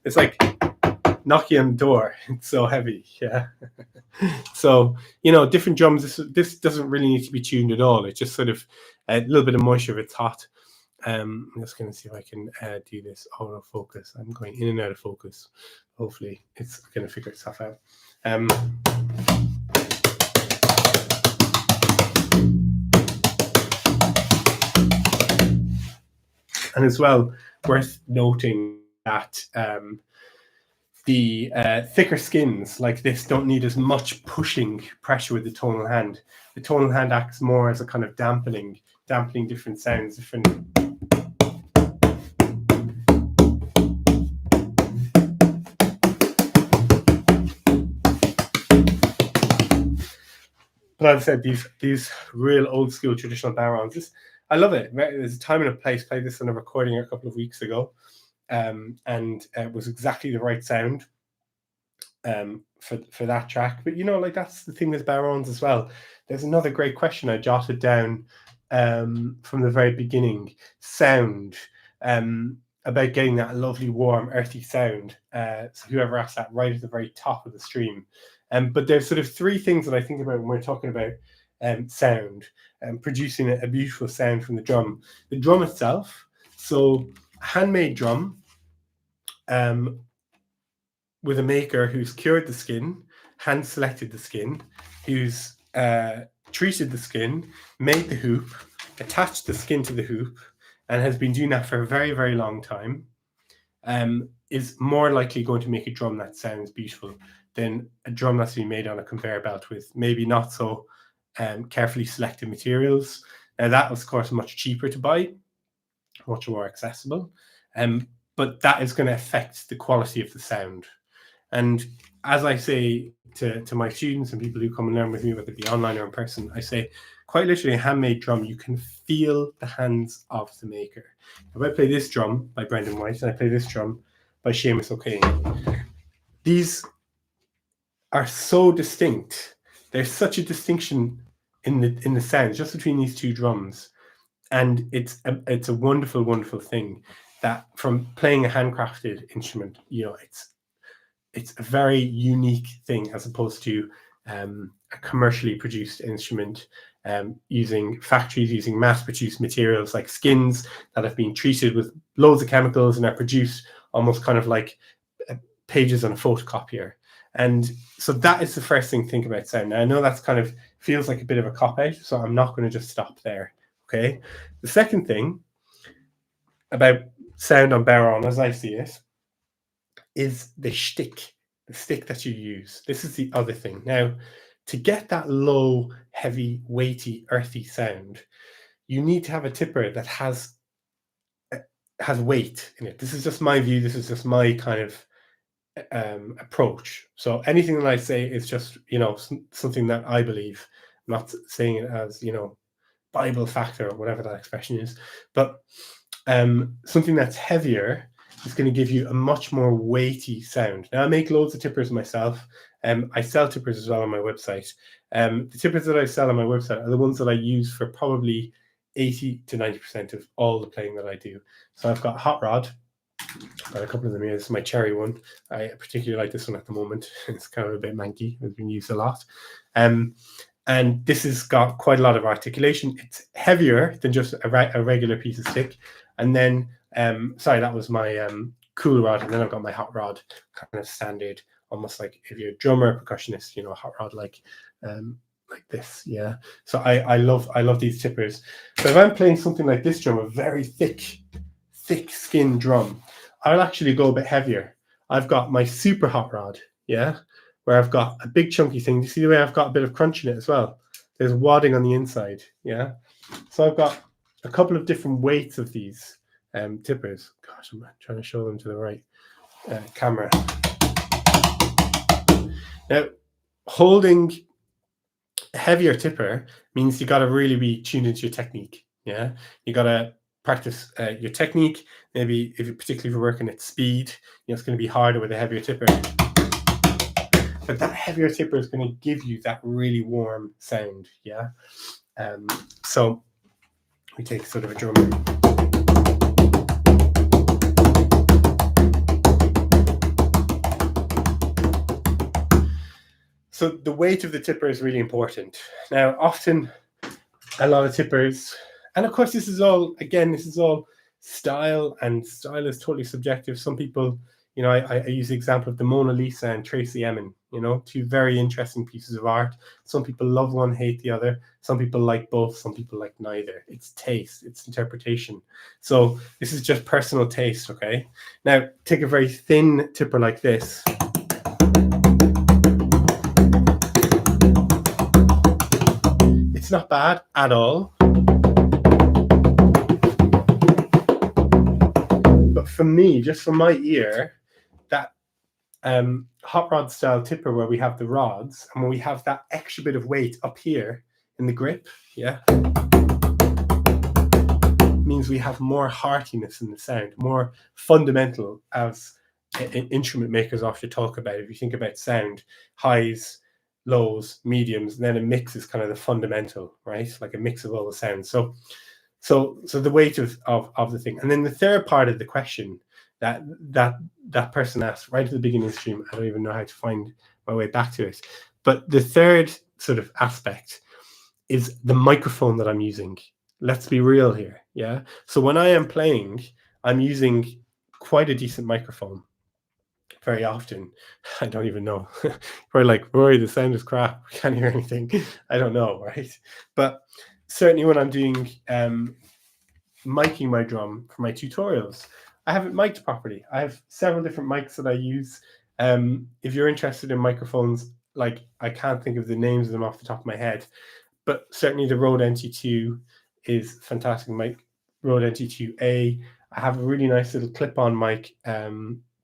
It's like knocking on the door. It's so heavy, yeah. So, you know, different drums. This doesn't really need to be tuned at all. It's just sort of a little bit of moisture if it's hot. I'm just going to see if I can do this out of focus. I'm going in and out of focus. Hopefully, it's going to figure itself out. And as well, worth noting that the thicker skins like this don't need as much pushing pressure with the tonal hand. The tonal hand acts more as a kind of dampening different sounds, different. But as I said, these real old school traditional bodhráns, I love it. There's a time and a place. Played this on a recording a couple of weeks ago, and it was exactly the right sound for that track. But you know, like that's the thing with bodhráns as well. There's another great question I jotted down from the very beginning. Sound, about getting that lovely, warm, earthy sound. So whoever asked that right at the very top of the stream. But there's sort of three things that I think about when we're talking about sound and producing a beautiful sound from the drum. The drum itself, so a handmade drum with a maker who's cured the skin, hand selected the skin, who's treated the skin, made the hoop, attached the skin to the hoop, and has been doing that for a very, very long time, is more likely going to make a drum that sounds beautiful than a drum that's been made on a conveyor belt with maybe not so carefully selected materials. Now that was, of course, much cheaper to buy, much more accessible, but that is going to affect the quality of the sound. And as I say to my students and people who come and learn with me, whether it be online or in person, I say, quite literally, a handmade drum, you can feel the hands of the maker. If I play this drum by Brendan White and I play this drum by Seamus O'Kane, these are so distinct. There's such a distinction in the sounds just between these two drums, and it's a wonderful, wonderful thing that from playing a handcrafted instrument, you know, it's a very unique thing as opposed to a commercially produced instrument using mass-produced materials like skins that have been treated with loads of chemicals and are produced almost kind of like pages on a photocopier. And so that is the first thing to think about sound. Now, I know that's kind of feels like a bit of a cop-out, so I'm not going to just stop there, okay? The second thing about sound on bodhrán, as I see it, is the stick that you use. This is the other thing. Now, to get that low, heavy, weighty, earthy sound, you need to have a tipper that has weight in it. This is just my view. This is just my kind of approach. So anything that I say is just, something that I believe. I'm not saying it as, Bible factor or whatever that expression is, but something that's heavier is going to give you a much more weighty sound. Now, I make loads of tippers myself. I sell tippers as well on my website. The tippers that I sell on my website are the ones that I use for probably 80 to 90% of all the playing that I do. So I've got hot rod. I've got a couple of them here. This is my cherry one. I particularly like this one at the moment. It's kind of a bit manky. It's been used a lot. And this has got quite a lot of articulation. It's heavier than just a regular piece of stick. And then, sorry, that was my cool rod. And then I've got my hot rod, kind of standard, almost like if you're a drummer, percussionist, a hot rod like this. Yeah. So I love these tippers. So if I'm playing something like this drum, a very thick skin drum, I'll actually go a bit heavier. I've got my super hot rod, yeah, where I've got a big chunky thing. You see the way I've got a bit of crunch in it as well? There's wadding on the inside, yeah. So I've got a couple of different weights of these tippers. Gosh, I'm trying to show them to the right camera. Now, holding a heavier tipper means you got to really be tuned into your technique, yeah. You got to practice your technique. Maybe particularly if you're working at speed, it's going to be harder with a heavier tipper. But that heavier tipper is going to give you that really warm sound, yeah. So we take sort of a drum. So the weight of the tipper is really important. Now, often a lot of tippers, and of course, this is all style, and style is totally subjective. Some people, I use the example of the Mona Lisa and Tracy Emin, two very interesting pieces of art. Some people love one, hate the other. Some people like both, some people like neither. It's taste, it's interpretation. So this is just personal taste, okay? Now, take a very thin tipper like this. It's not bad at all. But for me, just for my ear, that hot rod style tipper where we have the rods and when we have that extra bit of weight up here in the grip, yeah, means we have more heartiness in the sound, more fundamental, as instrument makers often talk about. If you think about sound, highs, lows, mediums, and then a mix is kind of the fundamental, right? Like a mix of all the sounds. So the weight of the thing. And then the third part of the question that person asked right at the beginning of the stream, I don't even know how to find my way back to it. But the third sort of aspect is the microphone that I'm using. Let's be real here, yeah? So when I am playing, I'm using quite a decent microphone. Very often, I don't even know. We're like, Rory, the sound is crap. We can't hear anything. I don't know, right? But certainly when I'm doing miking my drum for my tutorials, I have it mic'd properly. I have several different mics that I use. If you're interested in microphones, like I can't think of the names of them off the top of my head, but certainly the Rode NT2 is fantastic mic. Rode NT2A. I have a really nice little clip-on mic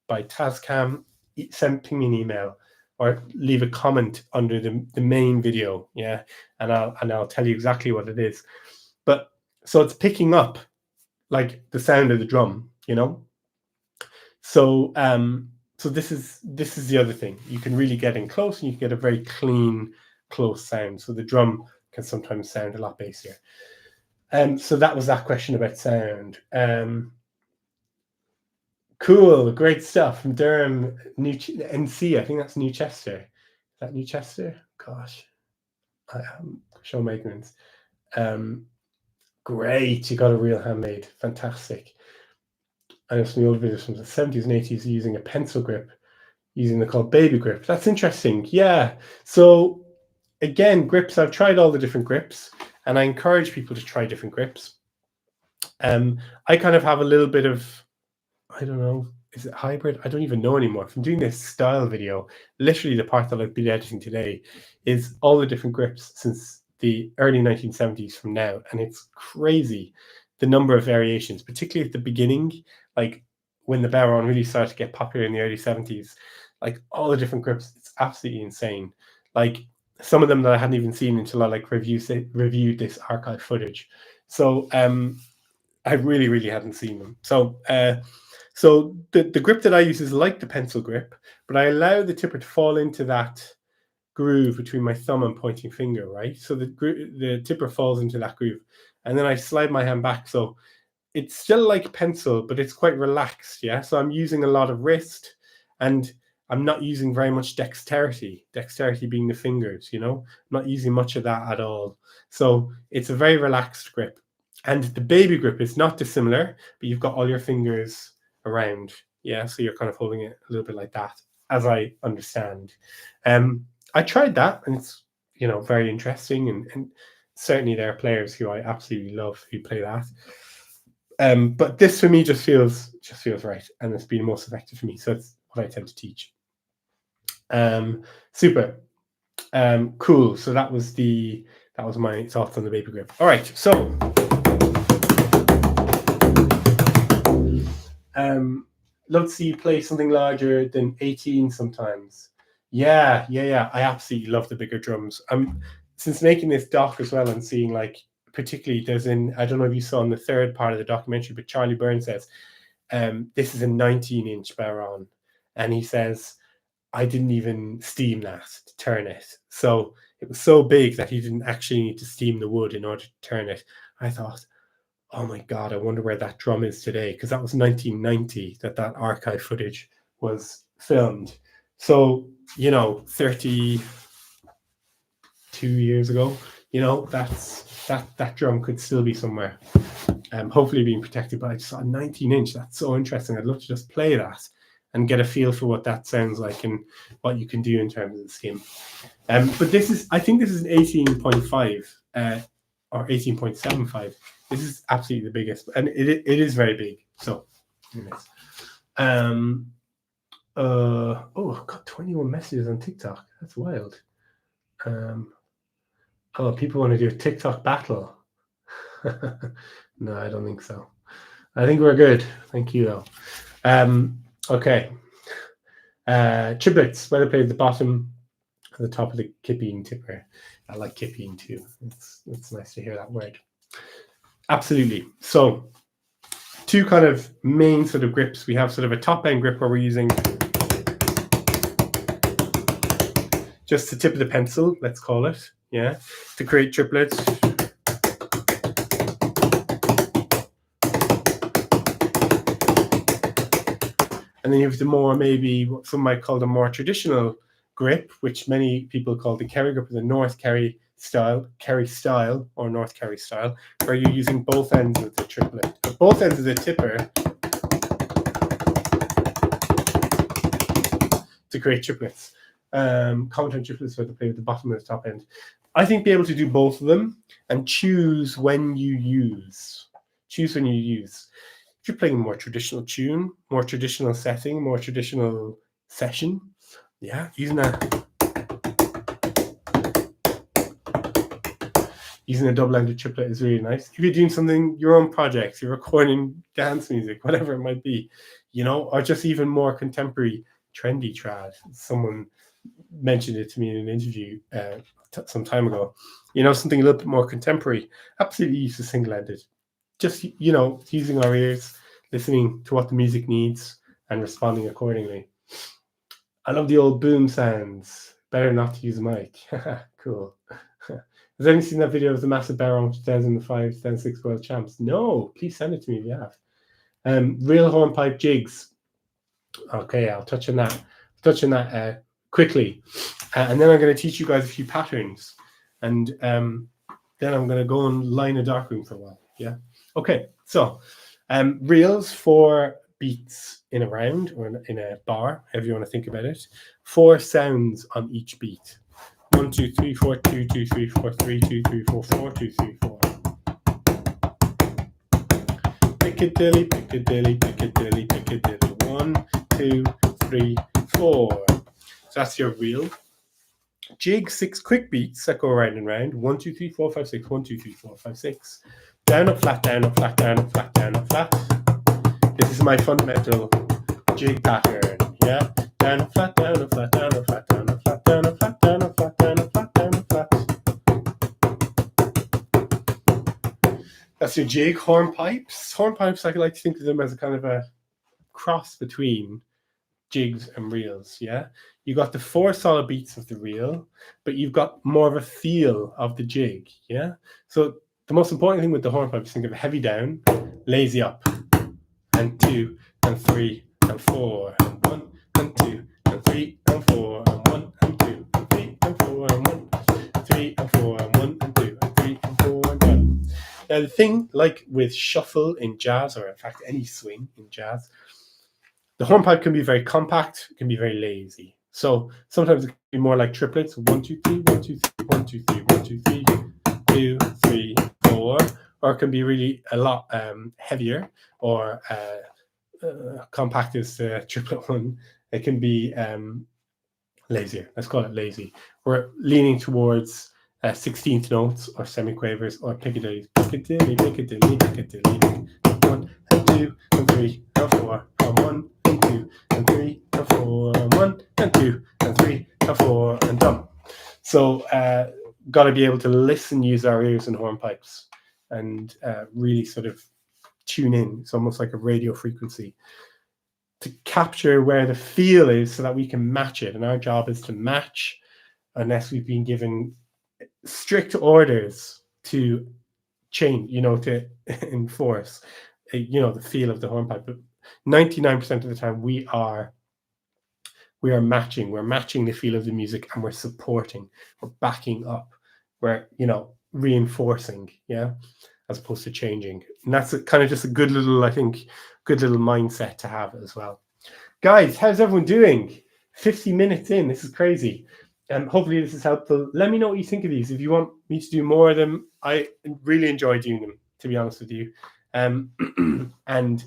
by Tascam. Ping me an email or leave a comment under the main video, yeah, and I'll tell you exactly what it is. But so it's picking up like the sound of the drum, So so this is the other thing. You can really get in close and you can get a very clean, close sound. So the drum can sometimes sound a lot bassier. So that was that question about sound. Cool, great stuff from Durham, NC. I think that's Newchester. Is that Newchester? Gosh, I show my ignorance. Great, you got a real handmade. Fantastic. I know some of the old videos from the 70s and 80s using a pencil grip using the called baby grip. That's interesting. Yeah. So again, grips, I've tried all the different grips, and I encourage people to try different grips. I kind of have a little bit of, I don't know, is it hybrid? I don't even know anymore. If I'm doing this style video, literally the part that I've been editing today is all the different grips since the early 1970s from now. And it's crazy, the number of variations, particularly at the beginning, like when the bodhrán really started to get popular in the early 70s, like all the different grips, it's absolutely insane. Like some of them that I hadn't even seen until I like reviewed this archive footage. So I really hadn't seen them. So so the grip that I use is like the pencil grip, but I allow the tipper to fall into that groove between my thumb and pointing finger, right? So the tipper falls into that groove, and then I slide my hand back. So it's still like pencil, but it's quite relaxed, yeah? So I'm using a lot of wrist, and I'm not using very much dexterity being the fingers, you know? I'm not using much of that at all. So it's a very relaxed grip. And the baby grip is not dissimilar, but you've got all your fingers around, yeah? So you're kind of holding it a little bit like that, as I understand. I tried that, and it's, you know, very interesting, and certainly there are players who I absolutely love who play that. But this for me just feels right, and it's been most effective for me. So it's what I tend to teach. Super. Cool. So that was my thoughts on the baby grip. All right. So love to see you play something larger than 18 sometimes. Yeah. I absolutely love the bigger drums. Since making this doc as well and seeing, like, particularly I don't know if you saw in the third part of the documentary, but Charlie Byrne says, this is a 19-inch bodhrán. And he says, I didn't even steam that to turn it. So it was so big that he didn't actually need to steam the wood in order to turn it. I thought, oh my God, I wonder where that drum is today. Because that was 1990 that archive footage was filmed. So, you know, 32 years ago, you know, that drum could still be somewhere. Hopefully being protected, but I just saw a 19-inch. That's so interesting. I'd love to just play that and get a feel for what that sounds like and what you can do in terms of the skin. But I think this is an 18.5 or 18.75. This is absolutely the biggest, and it is very big. So, oh, I've got 21 messages on TikTok. That's wild. Oh, people want to do a TikTok battle. No, I don't think so. I think we're good. Thank you, though. Okay. Triplets, whether played at the bottom or the top of the kipping tipper. I like kipping too. It's nice to hear that word. Absolutely. So, two kind of main sort of grips. We have sort of a top end grip where we're using just the tip of the pencil, let's call it, yeah, to create triplets. And then you have the more, maybe what some might call the more traditional grip, which many people call the Kerry grip, or the North Kerry style, or North Kerry style, where you're using both ends of the triplet, both ends of the tipper to create triplets. Common triplets where they play with the bottom and the top end. I think be able to do both of them and choose when you use. If you're playing a more traditional tune, more traditional setting, more traditional session, yeah, using a double-ended triplet is really nice. If you're doing something, your own projects, you're recording dance music, whatever it might be, you know, or just even more contemporary, trendy trad. Someone mentioned it to me in an interview some time ago. You know, something a little bit more contemporary. Absolutely use the single-ended. Just, you know, using our ears, listening to what the music needs and responding accordingly. I love the old boom sounds. Better not to use a mic. Cool. Has anyone seen that video of the massive bodhrán 2005, 2006 World Champs? No, please send it to me if you have. Real hornpipe jigs. Okay, I'll touch on that quickly. And then I'm going to teach you guys a few patterns. And then I'm going to go and line a darkroom for a while. Yeah. Okay, so reels for beats in a round or in a bar, however you want to think about it. 4 sounds on each beat. 1, 2, 3, 4, 2, 2, 3, 4, 3, 2, 3, 4, 4, 2, 3, 4. Piccadilly, Piccadilly, Piccadilly, Piccadilly. 1, 2, 3, 4. So that's your reel. Jig, 6 quick beats that go round and round. 1, 2, 3, 4, 5, 6. 1, 2, 3, 4, 5, 6. Down, up, flat, down, up, flat, down, up, flat, down, up, flat. This is my fundamental jig pattern. Yeah, down, up, flat, down, up, flat, down, up, flat, down, up, flat, down, up, flat, down, up, flat, down, up, flat, down, up, flat. That's your jig. Hornpipes. Hornpipes, I like to think of them as a kind of a cross between jigs and reels. Yeah, you got the 4 solid beats of the reel, but you've got more of a feel of the jig. Yeah, so the most important thing with the hornpipe is think of heavy down, lazy up, and 2 and 3 and 4 and 1 and 2 and 3 and 4 and 1 and 2 and 3 and 4 and 1 and 3 and 4 and 1 and 2 and 3 and 4 and 1. Now the thing, like with shuffle in jazz, or in fact any swing in jazz, the hornpipe can be very compact, it can be very lazy. So sometimes it can be more like triplets. 1, 2, 3, 1, 2, 3, 1, 2, 3, 1, 2, 3, 2, 3, 4. Or it can be really a lot heavier, or compact is the triplet one. It can be lazier. Let's call it lazy. We're leaning towards 16th notes or semiquavers or Piccadilly, Piccadilly, Piccadilly, Piccadilly. 1 and 2 and 3 and 4 and 1 and 2 and 3 and 4 and 1 and 2 and 3 and 4 and done. So got to be able to listen, use our ears and hornpipes, and really sort of tune in. It's almost like a radio frequency to capture where the feel is so that we can match it. And our job is to match, unless we've been given strict orders to change, to enforce, the feel of the hornpipe. But 99% of the time we are matching. We're matching the feel of the music, and we're supporting, we're backing up, we're, reinforcing, as opposed to changing. And that's kind of just a good little mindset to have as well. Guys, how's everyone doing? 50 minutes in, this is crazy. Hopefully this is helpful. Let me know what you think of these. If you want me to do more of them, I really enjoy doing them, to be honest with you. And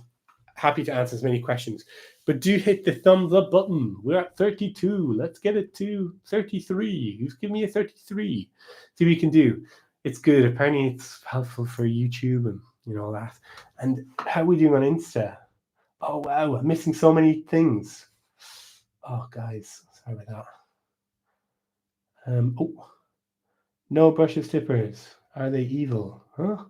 happy to answer as many questions. But do hit the thumbs up button. We're at 32. Let's get it to 33. Who's giving me a 33? See what we can do. It's good. Apparently it's helpful for YouTube and all that. And how are we doing on Insta? Oh, wow. I'm missing so many things. Oh, guys. Sorry about that. No brushes tippers. Are they evil? Huh?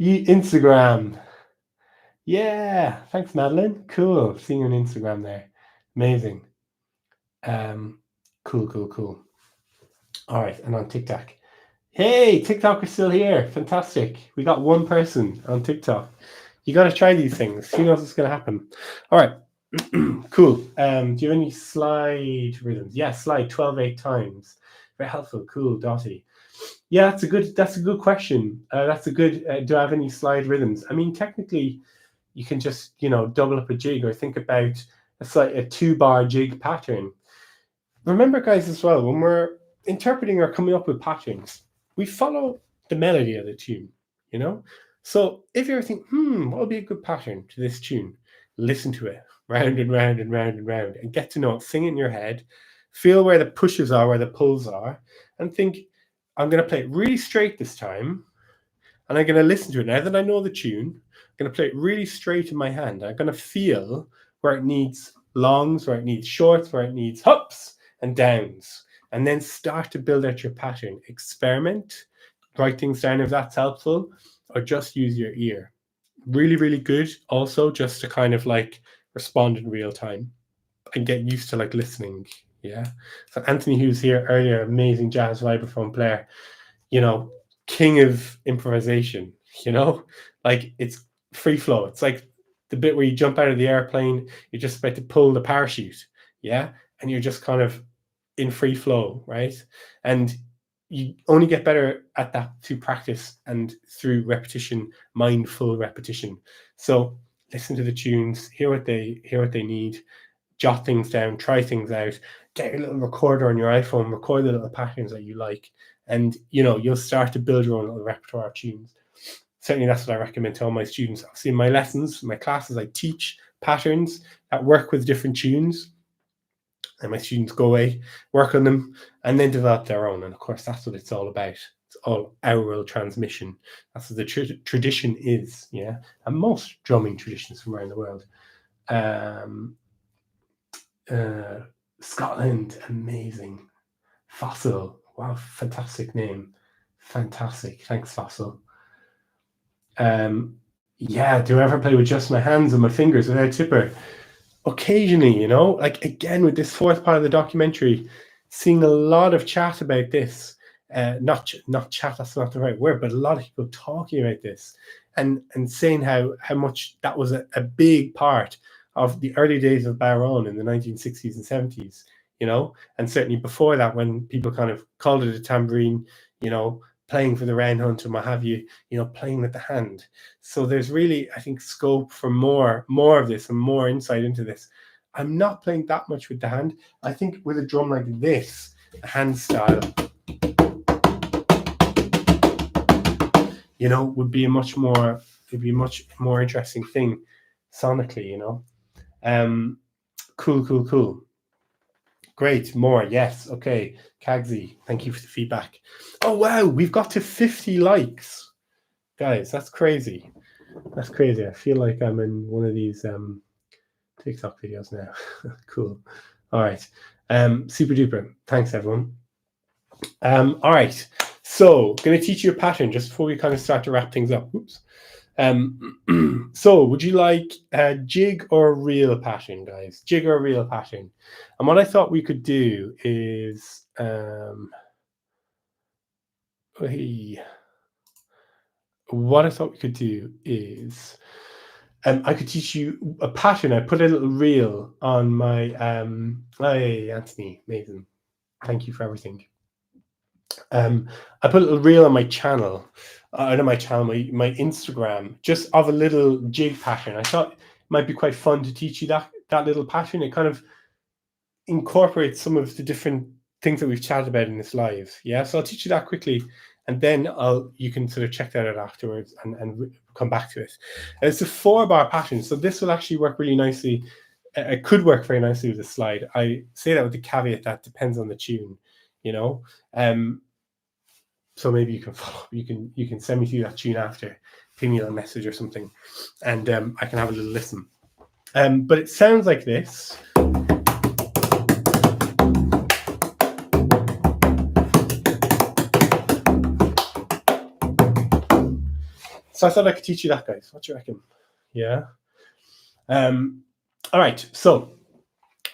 Instagram. Yeah. Thanks, Madeline. Cool. Seeing you on Instagram there. Amazing. Cool. All right. And on TikTok. Hey, TikTok is still here. Fantastic. We got one person on TikTok. You got to try these things. Who knows what's going to happen? All right. Cool. Do you have any slide rhythms? Yeah, slide 12/8 times. Very helpful. Cool, Dottie. Yeah, that's a good question. That's a good. Do I have any slide rhythms? I mean, technically, you can just double up a jig, or think about a 2-bar jig pattern. Remember, guys, as well, when we're interpreting or coming up with patterns, we follow the melody of the tune. So if you're thinking, what would be a good pattern to this tune? Listen to it. Round and round and round and round, and get to know it. Sing it in your head. Feel where the pushes are, where the pulls are, and think, I'm going to play it really straight this time, and I'm going to listen to it. Now that I know the tune, I'm going to play it really straight in my hand. I'm going to feel where it needs longs, where it needs shorts, where it needs ups and downs, and then start to build out your pattern. Experiment, write things down if that's helpful, or just use your ear. Really, really good. Also, just to kind of respond in real time and get used to listening. Yeah. So Anthony, who's here earlier, amazing jazz vibraphone player, king of improvisation, it's free flow. It's like the bit where you jump out of the airplane, you're just about to pull the parachute. Yeah. And you're just kind of in free flow, right? And you only get better at that through practice and through repetition, mindful repetition. So listen to the tunes, hear what they need, jot things down, try things out, get your little recorder on your iPhone, record the little patterns that you like, and you'll start to build your own little repertoire of tunes. Certainly that's what I recommend to all my students. Obviously in my lessons, my classes, I teach patterns that work with different tunes, and my students go away, work on them, and then develop their own. And of course, that's what it's all about. It's all oral transmission. That's what the tradition is, yeah. And most drumming traditions from around the world. Scotland, amazing. Fossil, wow, fantastic name. Fantastic, thanks, Fossil. Yeah, do I ever play with just my hands and my fingers without tipper? Occasionally, like again with this fourth part of the documentary, seeing a lot of chat about this. Not chat, that's not the right word, but a lot of people talking about this and saying how much that was a big part of the early days of bodhrán in the 1960s and 70s, and certainly before that, when people kind of called it a tambourine, playing for the round hunt and what have you, playing with the hand. So there's really, I think, scope for more of this and more insight into this. I'm not playing that much with the hand. I think with a drum like this, a hand style, would be a much more interesting thing sonically, Cool. Great, more, yes, okay. Kagsy, thank you for the feedback. Oh wow, we've got to 50 likes. Guys, that's crazy. That's crazy. I feel like I'm in one of these TikTok videos now. Cool. All right. Super duper. Thanks, everyone. All right. So, going to teach you a pattern just before we kind of start to wrap things up. Oops. So would you like a jig or a reel pattern, guys? Jig or a reel pattern? And what I thought we could do is I could teach you a pattern. I put a little reel on my hey Anthony, amazing. Thank you for everything. I put a little reel on my channel, my Instagram, just of a little jig pattern. I thought it might be quite fun to teach you that little pattern. It kind of incorporates some of the different things that we've chatted about in this live. Yeah, so I'll teach you that quickly, and then you can sort of check that out afterwards and come back to it. It's a 4-bar pattern, so this will actually work really nicely. It could work very nicely with the slide. I say that with the caveat that depends on the tune, so maybe you can follow. You can send me through that tune after, ping me a message or something, and I can have a little listen. But it sounds like this. So I thought I could teach you that, guys. What do you reckon? Yeah. All right. So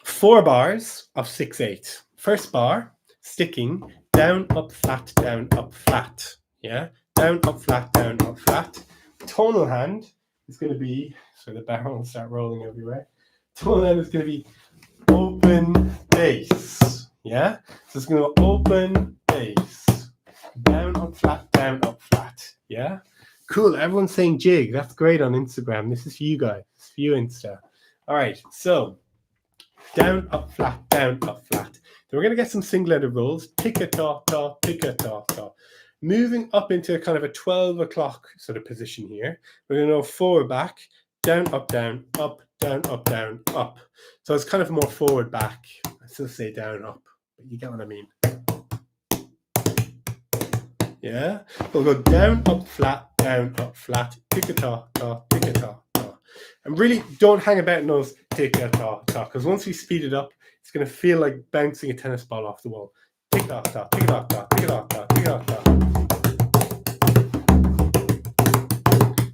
4 bars of 6/8. First bar, sticking, down, up, flat, down, up, flat. Yeah. Down, up, flat, down, up, flat. Tonal hand is going to be, so the barrel will start rolling everywhere. Tonal hand is going to be open, bass. Yeah. So it's going to go open, bass. Down, up, flat, down, up, flat. Yeah. Cool. Everyone's saying jig. That's great on Instagram. This is for you guys. It's for you, Insta. All right. So down, up, flat, down, up, flat. Then we're going to get some single-letter rolls. Tick-a-taw-taw, tick-a-taw-taw. Moving up into kind of a 12 o'clock sort of position here. We're going to go forward, back, down, up, down, up, down, up, down, up. So it's kind of more forward, back. I still say down, up, but you get what I mean. Yeah, we'll go down, up, flat, tick-a-taw-taw, tick-a-taw-taw. And really don't hang about in those tick-a-taw-taw, because once we speed it up, it's going to feel like bouncing a tennis ball off the wall. Tick-a-taw-taw, tick-a-taw-taw, tick-a-taw-taw, tick-a-taw-taw.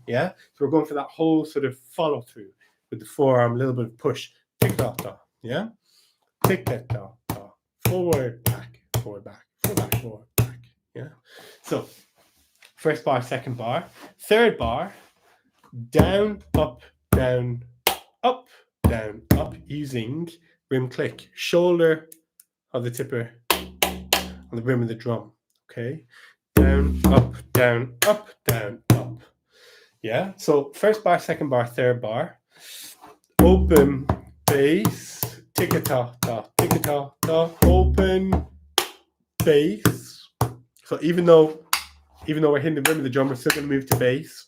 Yeah, so we're going for that whole sort of follow through with the forearm, a little bit of push. Tick-a-taw, yeah? Tick-a-taw-taw, forward, back, forward, back, forward, back, forward. Yeah. So first bar, second bar, third bar, down, up, up, using rim click, shoulder of the tipper on the rim of the drum. Okay, down, up, down, up, down, up. Yeah, so first bar, second bar, third bar. Open, bass, tick-a-ta-ta, tick-a-ta-ta, open, bass. So even though we're hitting the rim of the drum, we're still going to move to bass.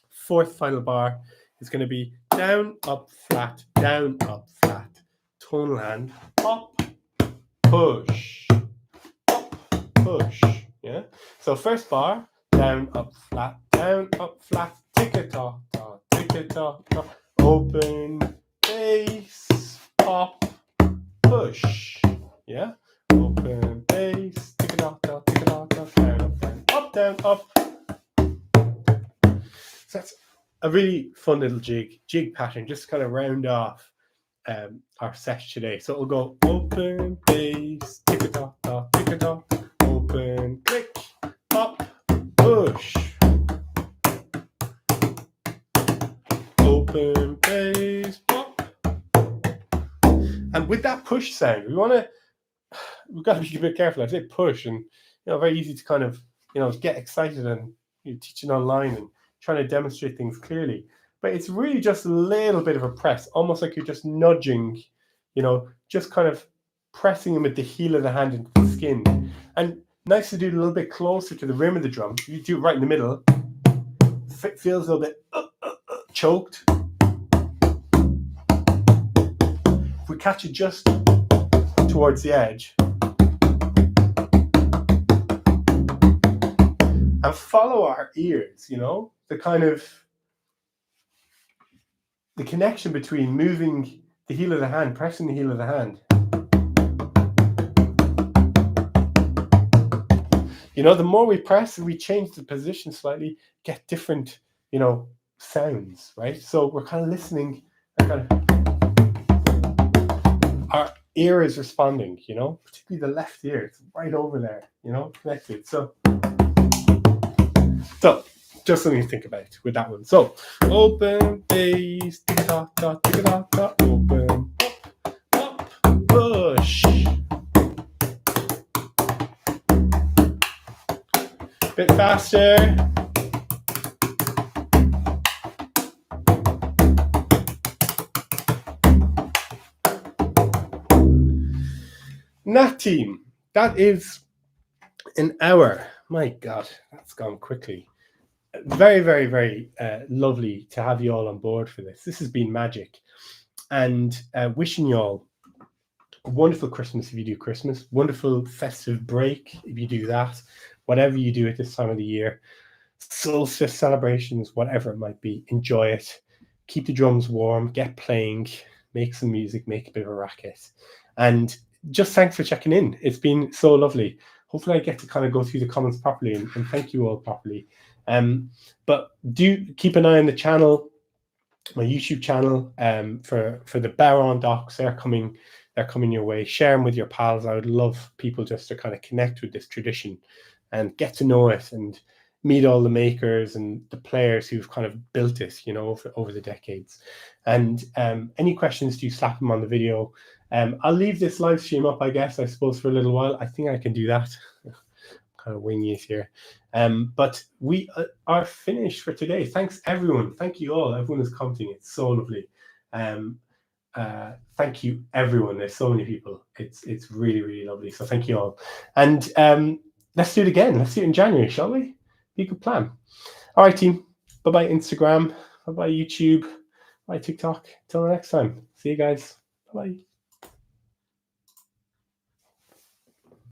Fourth final bar is going to be down, up, flat, tonal hand, up, push, push. Yeah. So first bar, down, up, flat, tick-a-ta-ta, tick-a-ta-ta, open, bass, pop, push. Yeah. Open, bass, tick-a-ta-ta, tick-a-ta-ta, down, up. So that's a really fun little jig pattern, just to kind of round off our set today. So it'll go open, bass, tick-a-ta-ta, tick-a-ta, open, click, pop, push. Open, bass, pop. And with that push sound, we've got to be a bit careful. I say push, and very easy to kind of get excited and teaching online and trying to demonstrate things clearly. But it's really just a little bit of a press, almost like you're just nudging, just kind of pressing them with the heel of the hand into the skin. And nice to do it a little bit closer to the rim of the drum. You do it right in the middle. It feels a little bit choked. If we catch it just towards the edge and follow our ears, the kind of the connection between moving the heel of the hand, pressing the heel of the hand. The more we press and we change the position slightly, get different, sounds, right? So we're kind of listening, and our ear is responding, particularly the left ear. It's right over there, connected. So just something to think about with that one. So open, bass, tick-a-ta-ta, tick-a-ta-ta, open, up, push. Bit faster. Nat team, that is an hour. My God, that's gone quickly. Very, very, very lovely to have you all on board for this. This has been magic. And wishing you all a wonderful Christmas if you do Christmas, wonderful festive break if you do that, whatever you do at this time of the year, solstice celebrations, whatever it might be, enjoy it. Keep the drums warm, get playing, make some music, make a bit of a racket. And just thanks for checking in. It's been so lovely. Hopefully I get to kind of go through the comments properly and thank you all properly. But do keep an eye on the channel, my YouTube channel, for the bodhrán docs. They're coming your way. Share them with your pals. I would love people just to kind of connect with this tradition and get to know it and meet all the makers and the players who've kind of built it, over the decades. And any questions, do slap them on the video. I'll leave this live stream up, I suppose, for a little while. I think I can do that. Kind of winging it here. But we are finished for today. Thanks, everyone. Thank you all. Everyone is commenting. It's so lovely. Thank you, everyone. There's so many people. It's really, really lovely. So thank you all. And let's do it again. Let's do it in January, shall we? Be a good plan. All right, team. Bye-bye, Instagram. Bye-bye, YouTube. Bye, TikTok. Till the next time. See you guys. Bye-bye.